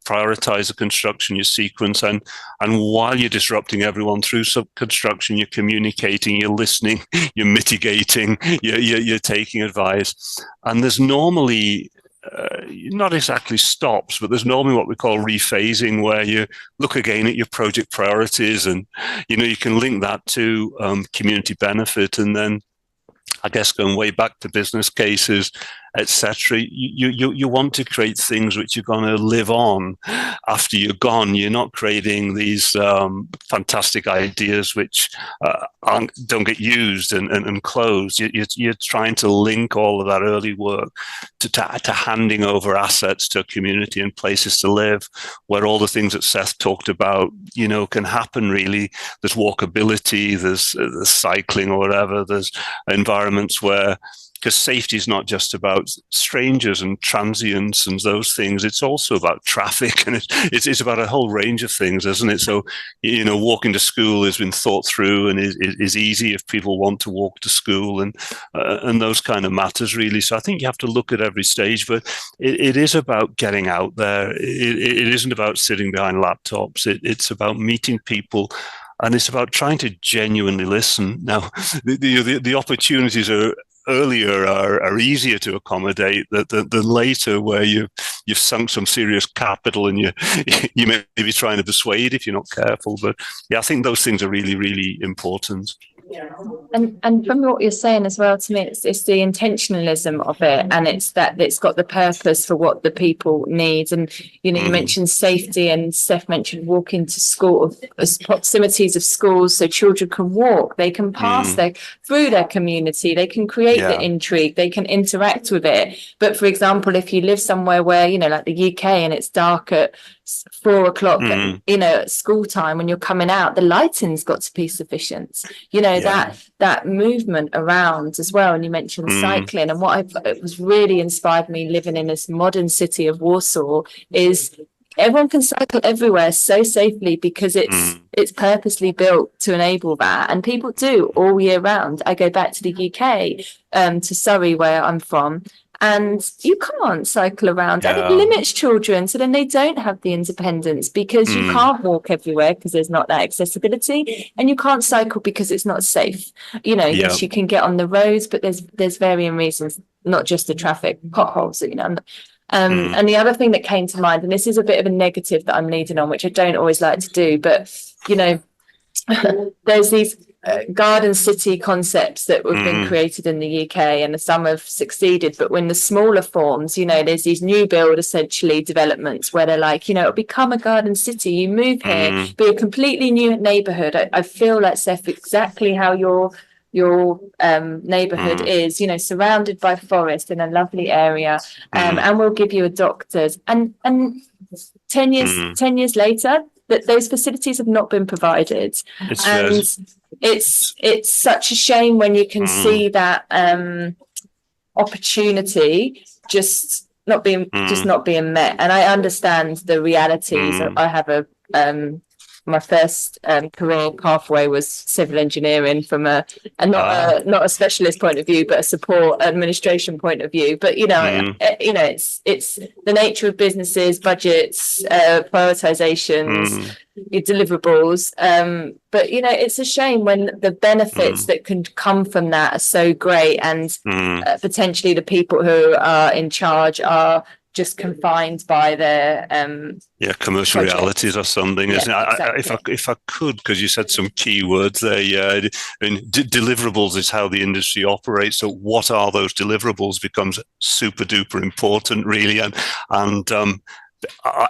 prioritize the construction, your sequence, and while you're disrupting everyone through construction, you're communicating, you're listening, you're mitigating, you're taking advice. And there's normally not exactly stops, but there's normally what we call rephasing, where you look again at your project priorities, and you can link that to community benefit, and then I guess going way back to business cases, etc. You want to create things which are going to live on after you're gone. You're not creating these fantastic ideas which don't get used and closed. You're trying to link all of that early work to handing over assets to a community and places to live, where all the things that Seth talked about, can happen. Really, there's walkability, there's cycling or whatever. There's environments where, because safety is not just about strangers and transients and those things, it's also about traffic, and it's about a whole range of things, isn't it? So, walking to school has been thought through and is easy if people want to walk to school, and those kind of matters, really. So I think you have to look at every stage, but it is about getting out there. It isn't about sitting behind laptops. It's about meeting people, and it's about trying to genuinely listen. Now, the opportunities earlier are easier to accommodate than later, where you've sunk some serious capital and you may be trying to persuade if you're not careful. But yeah, I think those things are really, really important. And from what you're saying as well, to me, it's the intentionalism of it, and it's that it's got the purpose for what the people need. And you mentioned safety, and Seth mentioned walking to school, proximities of schools, so children can walk, they can pass through their community, they can create the intrigue, they can interact with it. But for example, if you live somewhere where like the UK, and it's dark at 4 o'clock, at school time, when you're coming out, the lighting's got to be sufficient. That movement around as well. And you mentioned cycling, and it was really inspired me living in this modern city of Warsaw is everyone can cycle everywhere so safely, because it's purposely built to enable that, and people do all year round. I go back to the UK, to Surrey, where I'm from, and you can't cycle around, and it limits children, so then they don't have the independence, because you can't walk everywhere because there's not that accessibility, and you can't cycle because it's not safe. Yes, you can get on the roads, but there's varying reasons, not just the traffic, potholes, and the other thing that came to mind, and this is a bit of a negative that I'm leading on, which I don't always like to do, but there's these garden city concepts that have been created in the UK, and some have succeeded, but when the smaller forms, there's these new build essentially developments where they're like, it'll become a garden city, you move here, be a completely new neighbourhood. I feel like, Seth, exactly how your neighbourhood is, surrounded by forest in a lovely area, and we'll give you a doctor's, and 10 years later, that those facilities have not been provided. It's such a shame when you can see that opportunity just not being met. And I understand the realities. I have my first career pathway was civil engineering from not a specialist point of view, but a support administration point of view. But it's the nature of businesses, budgets, prioritizations, your deliverables. But it's a shame when the benefits that can come from that are so great, and potentially the people who are in charge are just confined by their commercial projects. Realities or something, isn't it? Exactly. If I could, because you said some key words there, deliverables is how the industry operates. So what are those deliverables becomes super duper important, really, and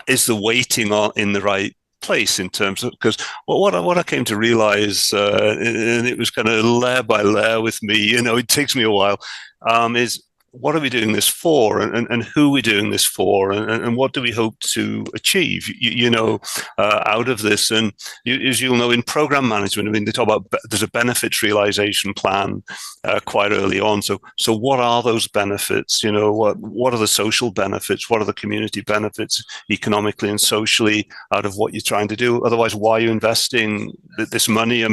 is the weighting in the right place in terms of, because what I came to realize, and it was kind of layer by layer with me, it takes me a while, is what are we doing this for, and who are we doing this for, and what do we hope to achieve, out of this? And as you'll know, in program management, they talk about there's a benefits realization plan quite early on. So what are those benefits? What are the social benefits? What are the community benefits economically and socially out of what you're trying to do? Otherwise, why are you investing this money?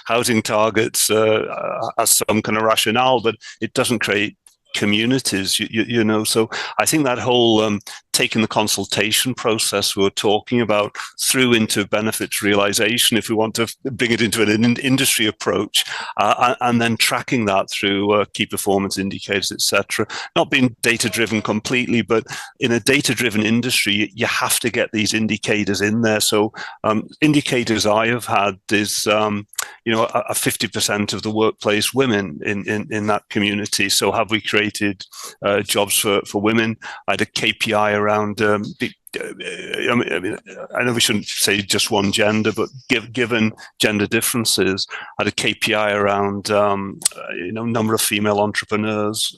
Housing targets has some kind of rationale, but it doesn't create communities, you know. So I think that whole taking the consultation process we were talking about through into benefits realization, if we want to bring it into an industry approach, and then tracking that through key performance indicators, etc. Not being data driven completely, but in a data driven industry, you have to get these indicators in there. So indicators I have had is you know, a 50% of the workplace women in that community. So have we created jobs for women? I had a KPI around I know we shouldn't say just one gender, but given gender differences, I had a KPI around you know, number of female entrepreneurs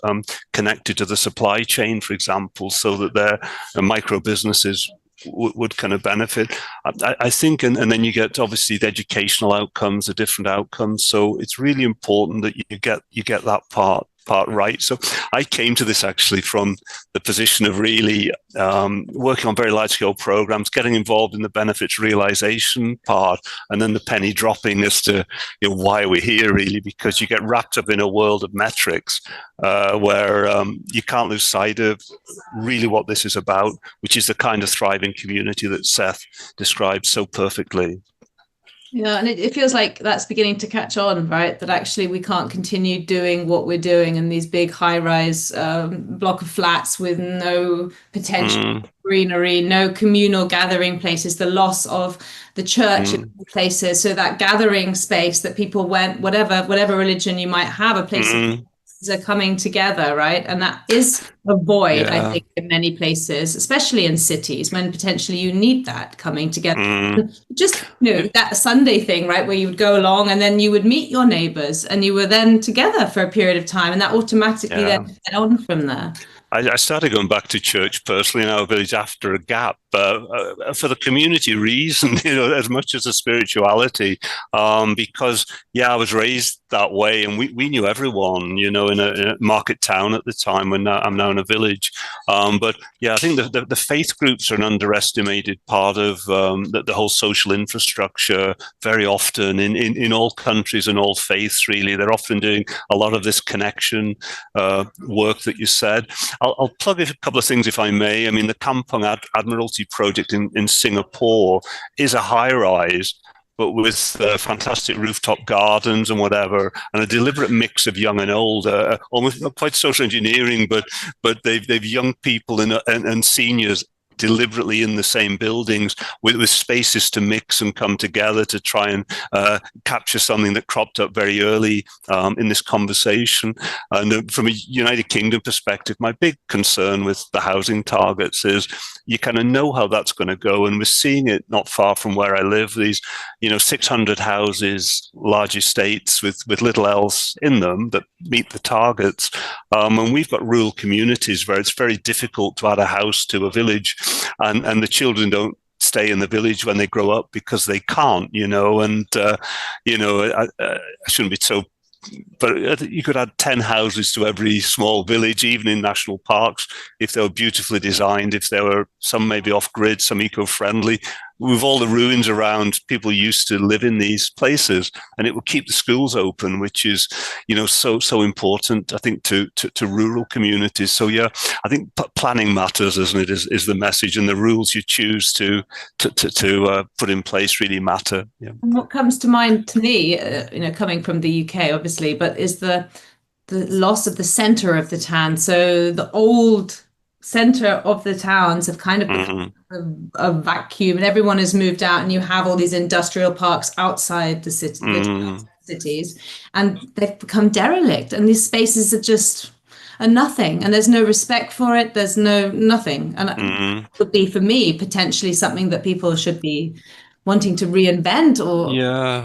connected to the supply chain, for example, so that their micro businesses would kind of benefit. I think, and then you get obviously the educational outcomes, the different outcomes. So it's really important that you get that part right. So I came to this actually from the position of really working on very large scale programs, getting involved in the benefits realization part, and then the penny dropping as to, you know, why are we here really, because you get wrapped up in a world of metrics where you can't lose sight of really what this is about, which is the kind of thriving community that Seth described so perfectly. Yeah, and it feels like that's beginning to catch on, right? That actually we can't continue doing what we're doing in these big high-rise block of flats with no potential greenery, no communal gathering places, the loss of the church in places. So that gathering space that people went, whatever religion you might have, a place are coming together, right? And that is a void, I think, in many places, especially in cities, when potentially you need that coming together. Just, you know, that Sunday thing, right, where you would go along and then you would meet your neighbours and you were then together for a period of time, and that automatically then went on from there. I started going back to church personally in our village after a gap for the community reason, you know, as much as the spirituality, because, I was raised that way and we knew everyone, you know, in a market town at the time when I'm now in a village. But I think the faith groups are an underestimated part of the whole social infrastructure very often in all countries and all faiths, really. They're often doing a lot of this connection work that you said. I'll plug a couple of things if I may. I mean, the Kampong Admiralty project in Singapore is a high-rise, but with fantastic rooftop gardens and whatever, and a deliberate mix of young and old, almost not quite social engineering, but they've young people and seniors deliberately in the same buildings with spaces to mix and come together to try and capture something that cropped up very early in this conversation. And from a United Kingdom perspective, my big concern with the housing targets is you kind of know how that's going to go, and we're seeing it not far from where I live. These, 600 houses, large estates with little else in them that meet the targets, and we've got rural communities where it's very difficult to add a house to a village, and the children don't stay in the village when they grow up because they can't, and I shouldn't be so, but you could add 10 houses to every small village, even in national parks, if they were beautifully designed, if there were some maybe off-grid, some eco-friendly. With all the ruins around, people used to live in these places, and it would keep the schools open, which is, so important, I think, to rural communities. So I think planning matters, isn't it? Is the message, and the rules you choose to put in place really matter. Yeah. And what comes to mind to me, coming from the UK, obviously, but is the loss of the centre of the town. So the old center of the towns have kind of become a vacuum, and everyone has moved out, and you have all these industrial parks outside the cities, and they've become derelict, and these spaces are just nothing, and there's no respect for it, there's nothing. And it would be, for me, potentially something that people should be wanting to reinvent. Or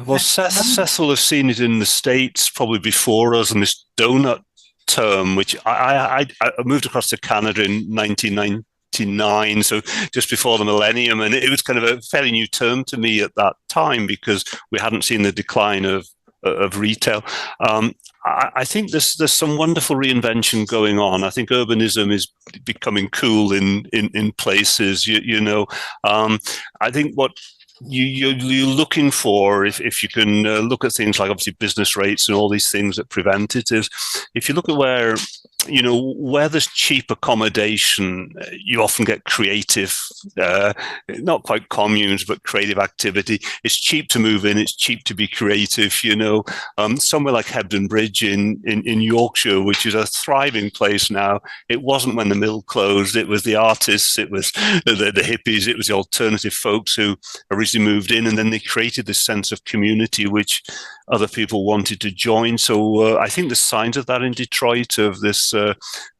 well, Seth will have seen it in the States probably before us, and this donut term, which I moved across to Canada in 1999, so just before the millennium, and it was kind of a fairly new term to me at that time because we hadn't seen the decline of retail. I think there's some wonderful reinvention going on. I think urbanism is becoming cool in places. I think what you're looking for, if you can look at things like obviously business rates and all these things that prevent it, is if you look at where where there's cheap accommodation, you often get creative, not quite communes, but creative activity. It's cheap to move in. It's cheap to be creative. Somewhere like Hebden Bridge in Yorkshire, which is a thriving place now. It wasn't when the mill closed. It was the artists. It was the hippies. It was the alternative folks who originally moved in, and then they created this sense of community, which other people wanted to join. So I think the signs of that in Detroit, of this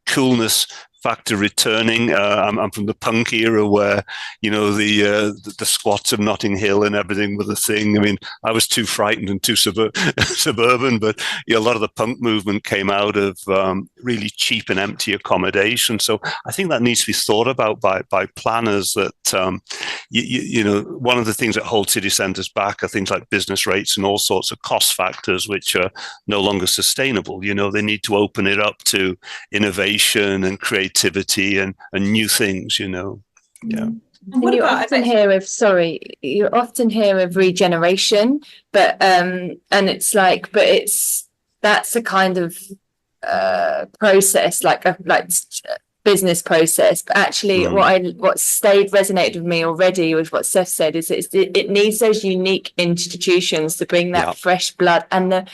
coolness factor returning. I'm from the punk era where, the squats of Notting Hill and everything were the thing. I mean, I was too frightened and too suburban, but a lot of the punk movement came out of really cheap and empty accommodation. So I think that needs to be thought about by planners, that, one of the things that hold city centres back are things like business rates and all sorts of cost factors, which are no longer sustainable. They need to open it up to innovation and creativity and new things, Yeah. And you often hear of regeneration, but that's a kind of process, like business process. But actually, what resonated with me already with what Seth said is it needs those unique institutions to bring that fresh blood and the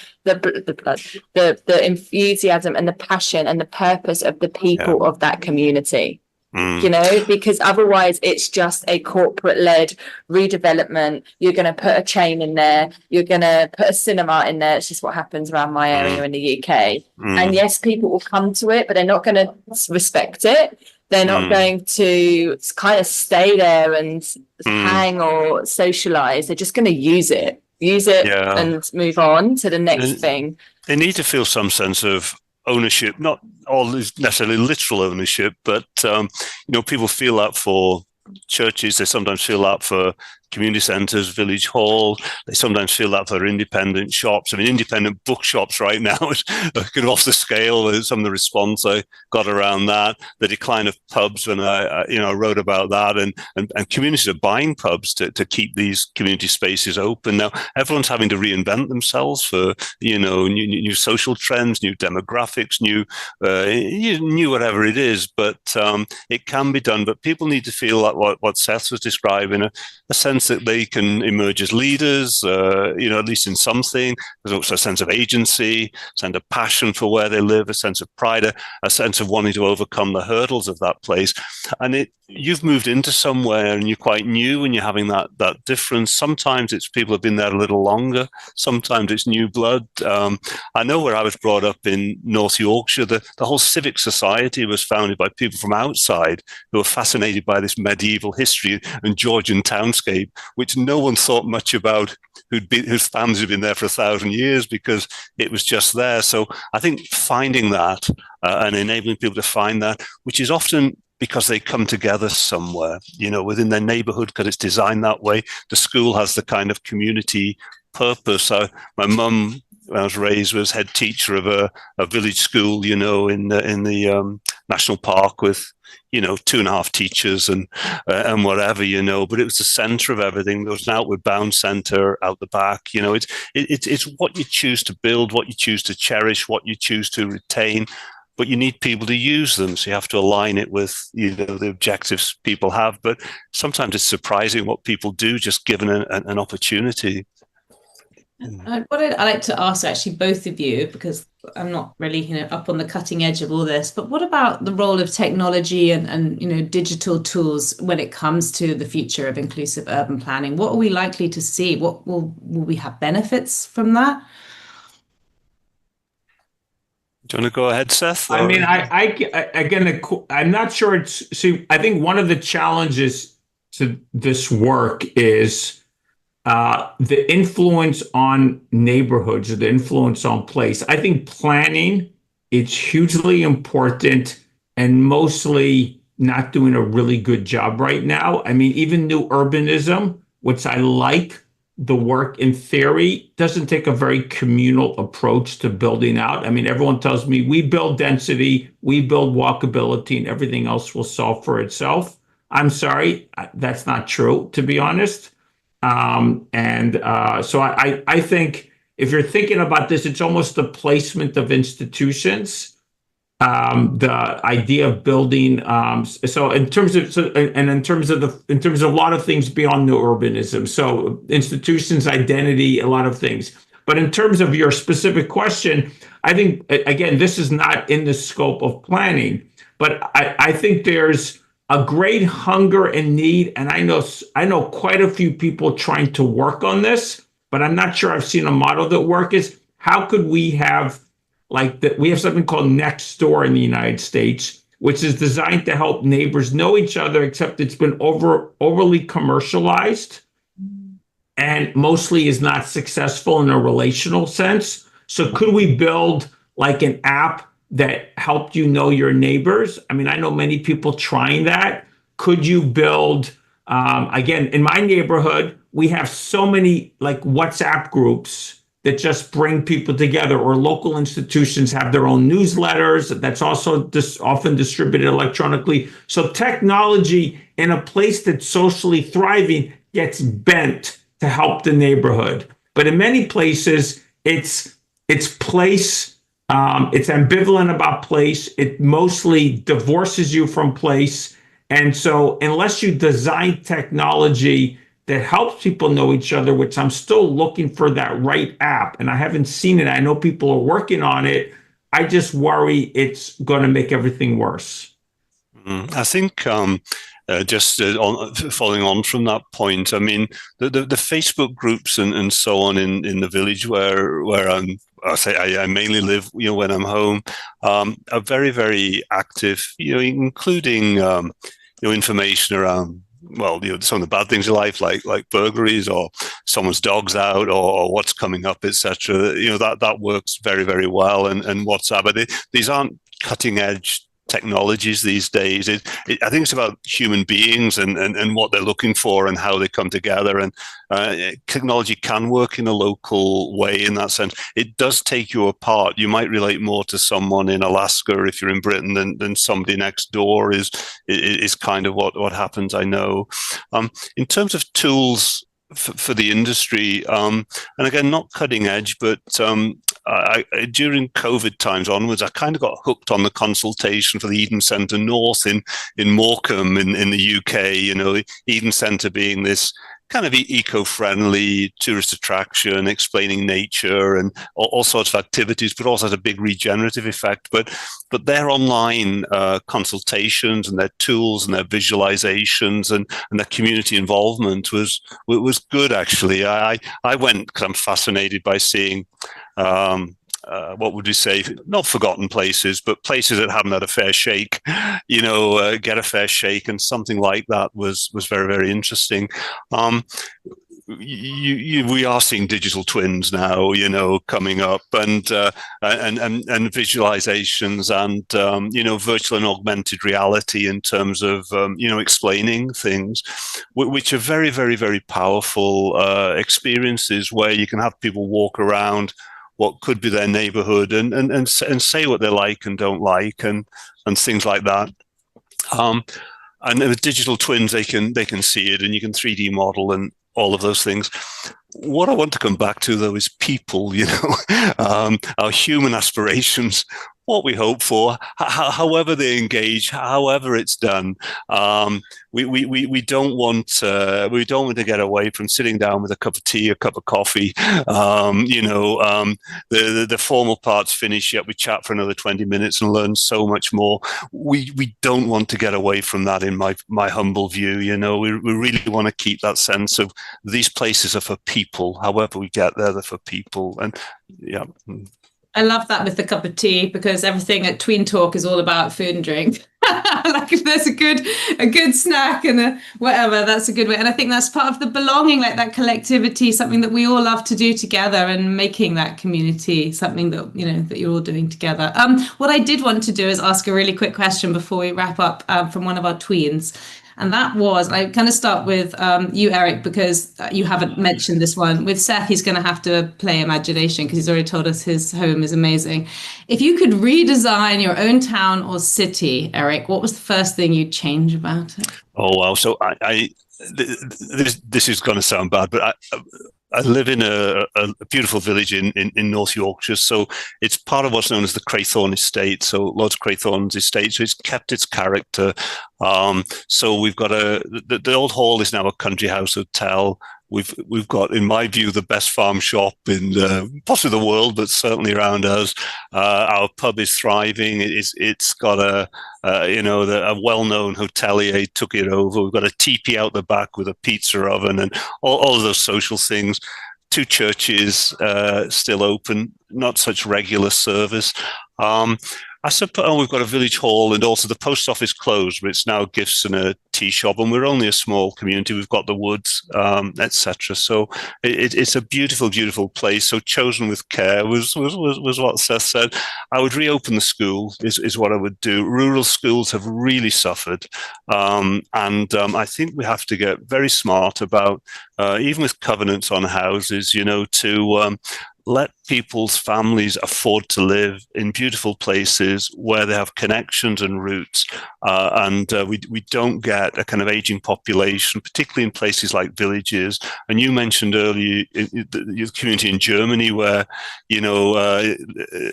enthusiasm and the passion and the purpose of the people of that community. Because otherwise it's just a corporate-led redevelopment. You're going to put a chain in there. You're going to put a cinema in there. It's just what happens around my area in the UK. And yes, people will come to it, but they're not going to respect it. They're not going to kind of stay there and hang or socialize. They're just going to use it and move on to the next thing. They need to feel some sense of ownership, not all necessarily literal ownership, but people feel that for churches. They sometimes feel that for community centres, village hall. They sometimes feel that for independent shops. I mean, independent bookshops right now is kind of off the scale. Some of the response I got around that, the decline of pubs, when I wrote about that, and communities are buying pubs to keep these community spaces open. Now, everyone's having to reinvent themselves for, new social trends, new demographics, new whatever it is, but it can be done. But people need to feel like what Seth was describing, a sense that they can emerge as leaders, at least in something. There's also a sense of agency, a sense of passion for where they live, a sense of pride, a sense of wanting to overcome the hurdles of that place. And you've moved into somewhere and you're quite new and you're having that difference. Sometimes it's people have been there a little longer. Sometimes it's new blood. I know where I was brought up in North Yorkshire, the whole civic society was founded by people from outside who were fascinated by this medieval history and Georgian townscape, which no one thought much about, whose families had been there for 1,000 years, because it was just there. So I think finding that and enabling people to find that, which is often because they come together somewhere, within their neighbourhood, because it's designed that way. The school has the kind of community purpose. My mum, when I was raised, was head teacher of a village school, in the national park with 2.5 teachers and whatever, but it was the center of everything. There was an outward bound center out the back. It's what you choose to build, what you choose to cherish, what you choose to retain, but you need people to use them. So you have to align it with, the objectives people have. But sometimes it's surprising what people do just given an opportunity. What I'd like to ask actually both of you, because I'm not really up on the cutting edge of all this, but what about the role of technology and digital tools when it comes to the future of inclusive urban planning? What are we likely to see? What will we have benefits from that? Do you want to go ahead, Seth? I mean, I'm not sure I think one of the challenges to this work is the influence on neighborhoods, the influence on place. I think planning, it's hugely important and mostly not doing a really good job right now. I mean, even new urbanism, which I like the work in theory, doesn't take a very communal approach to building out. I mean, everyone tells me we build density, we build walkability, and everything else will solve for itself. I'm sorry, that's not true, to be honest. So I think if you're thinking about this, it's almost the placement of institutions the idea of building. So in terms of in terms of a lot of things beyond new urbanism, so institutions, identity, a lot of things. But in terms of your specific question, I think again this is not in the scope of planning, but I think there's a great hunger and need, and I know quite a few people trying to work on this, but I'm not sure I've seen a model that works. Is how could we have we have something called Next Door in the United States, which is designed to help neighbors know each other, except it's been overly commercialized and mostly is not successful in a relational sense. So could we build like an app that helped you know your neighbors? I mean, I know many people trying that. Could you build, again, in my neighborhood, we have so many like WhatsApp groups that just bring people together, or local institutions have their own newsletters that's also often distributed electronically. So technology in a place that's socially thriving gets bent to help the neighborhood. But in many places, it's place, it's ambivalent about place. It mostly divorces you from place. And so unless you design technology that helps people know each other, which I'm still looking for that right app, and I haven't seen it. I know people are working on it. I just worry it's going to make everything worse. I think following on from that point, I mean, the Facebook groups and so on in the village where I mainly live, when I'm home, are very, very active, including, information around, some of the bad things in life, like burglaries or someone's dog's out or what's coming up, etc. That works very, very well. And WhatsApp, but these aren't cutting edge technologies these days. I think it's about human beings and what they're looking for and how they come together. And technology can work in a local way in that sense. It does take you apart. You might relate more to someone in Alaska if you're in Britain than somebody next door is kind of what happens, I know. In terms of tools for the industry, and again, not cutting edge, but during COVID times onwards, I kind of got hooked on the consultation for the Eden Centre North in Morecambe in the UK. Eden Centre being this kind of eco-friendly tourist attraction, explaining nature and all sorts of activities, but also has a big regenerative effect. But their online consultations and their tools and their visualizations and their community involvement was good, actually. I went because I'm fascinated by seeing what would you say, not forgotten places, but places that haven't had a fair shake, get a fair shake, and something like that was very, very interesting. We are seeing digital twins now, coming up, and visualizations and virtual and augmented reality in terms of explaining things, which are very, very, very powerful experiences where you can have people walk around what could be their neighborhood and say what they like and don't like and things like that. And with digital twins, they can see it, and you can 3D model and all of those things. What I want to come back to, though, is people, our human aspirations, what we hope for, however they engage, however it's done. We don't want to get away from sitting down with a cup of tea, a cup of coffee. The formal part's finished, yet we chat for another 20 minutes and learn so much more. We don't want to get away from that, in my humble view. We really want to keep that sense of these places are for people. However we get there, they're for people. And yeah. I love that with the cup of tea, because everything at Tween Talk is all about food and drink. Like if there's a good snack and whatever, that's a good way. And I think that's part of the belonging, like that collectivity, something that we all love to do together, and making that community something that, that you're all doing together. What I did want to do is ask a really quick question before we wrap up from one of our tweens. And that was, I kind of start with you, Eric, because you haven't mentioned this one. With Seth, he's going to have to play imagination because he's already told us his home is amazing. If you could redesign your own town or city, Eric, what was the first thing you'd change about it? Oh, wow. So this is going to sound bad, but I live in a beautiful village in North Yorkshire, so it's part of what's known as the Craythorne Estate. So Lord Craythorne's estate, so it's kept its character. So we've got the old hall is now a country house hotel. We've got, in my view, the best farm shop in possibly the world, but certainly around us. Our pub is thriving. It's got a well-known hotelier took it over. We've got a teepee out the back with a pizza oven and all of those social things. 2 churches still open, not such regular service. I suppose we've got a village hall, and also the post office closed, but it's now gifts and a tea shop, and we're only a small community. We've got the woods, etc. So it's a beautiful, beautiful place. So chosen with care was what Seth said. I would reopen the school is what I would do. Rural schools have really suffered, and I think we have to get very smart about, even with covenants on houses, to let people's families afford to live in beautiful places where they have connections and roots, and we don't get a kind of aging population, particularly in places like villages. And you mentioned earlier your community in Germany where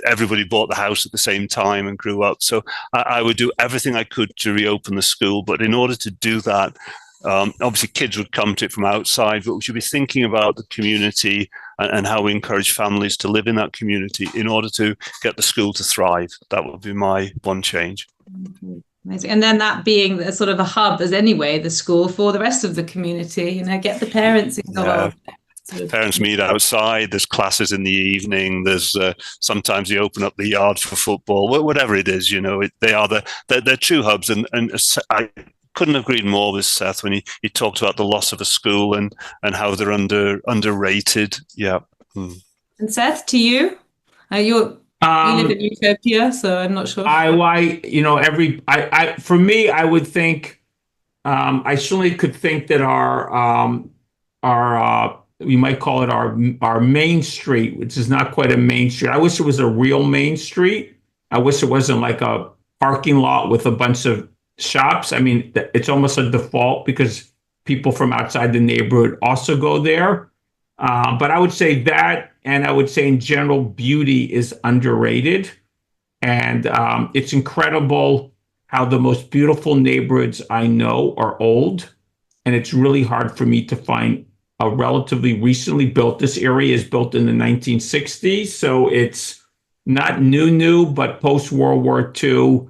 everybody bought the house at the same time and grew up. So I would do everything I could to reopen the school, but in order to do that, obviously kids would come to it from outside, but we should be thinking about the community and how we encourage families to live in that community in order to get the school to thrive. That would be my one change. Amazing. And then that being the sort of a hub as anyway, the school for the rest of the community, get the parents involved. Yeah. Parents meet outside, there's classes in the evening, there's sometimes you open up the yard for football, whatever it is, they're true hubs. And I couldn't have agreed more with Seth when he talked about the loss of a school and how they're underrated. Yeah. And Seth, to you, you live in Utopia, so I'm not sure. For me, I would think, I certainly could think that our we might call it our main street, which is not quite a main street. I wish it was a real main street. I wish it wasn't like a parking lot with a bunch of shops. I mean, it's almost a default because people from outside the neighborhood also go there. But I would say that, and I would say in general, beauty is underrated. And it's incredible how the most beautiful neighborhoods I know are old. And it's really hard for me to find a relatively recently built. This area is built in the 1960s. So it's not new, but post-World War II.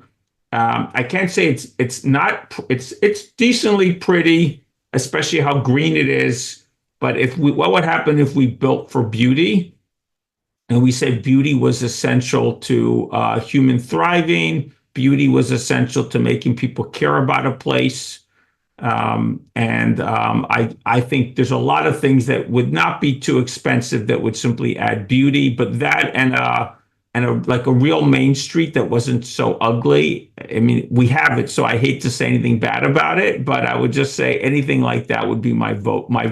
I can't say it's decently pretty, especially how green it is. But what would happen if we built for beauty, and we said beauty was essential to human thriving, beauty was essential to making people care about a place, I think there's a lot of things that would not be too expensive that would simply add beauty, but that and like a real main street that wasn't so ugly. I mean, we have it, so I hate to say anything bad about it, but I would just say anything like that would be my vote. I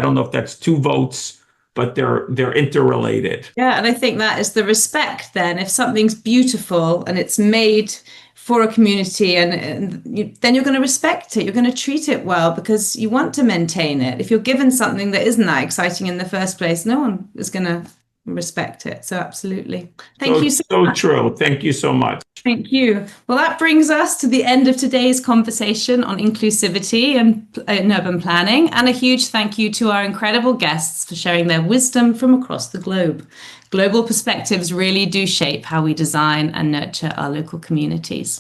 don't know if that's 2 votes, but they're interrelated. Yeah, and I think that is the respect then. If something's beautiful and it's made for a community, then you're going to respect it. You're going to treat it well because you want to maintain it. If you're given something that isn't that exciting in the first place, no one is going to respect it. So absolutely. Thank you so much. So true. Thank you so much. Thank you. Well, that brings us to the end of today's conversation on inclusivity and in urban planning. And a huge thank you to our incredible guests for sharing their wisdom from across the globe. Global perspectives really do shape how we design and nurture our local communities.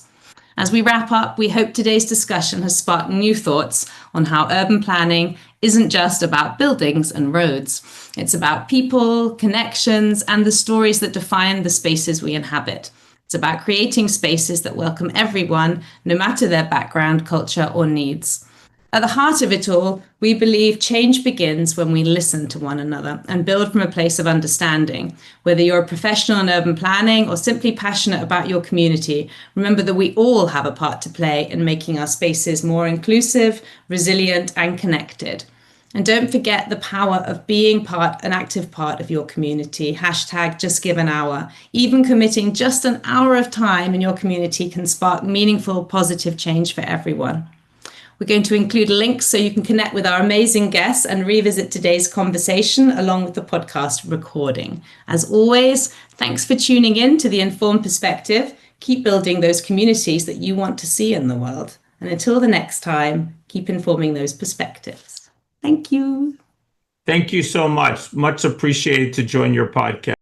As we wrap up, we hope today's discussion has sparked new thoughts on how urban planning isn't just about buildings and roads. It's about people, connections, and the stories that define the spaces we inhabit. It's about creating spaces that welcome everyone, no matter their background, culture, or needs. At the heart of it all, we believe change begins when we listen to one another and build from a place of understanding. Whether you're a professional in urban planning or simply passionate about your community, remember that we all have a part to play in making our spaces more inclusive, resilient, and connected. And don't forget the power of being an active part of your community. #JustGiveAnHour. Even committing just an hour of time in your community can spark meaningful, positive change for everyone. We're going to include links so you can connect with our amazing guests and revisit today's conversation along with the podcast recording. As always, thanks for tuning in to The Informed Perspective. Keep building those communities that you want to see in the world. And until the next time, keep informing those perspectives. Thank you. Thank you so much. Much appreciated to join your podcast.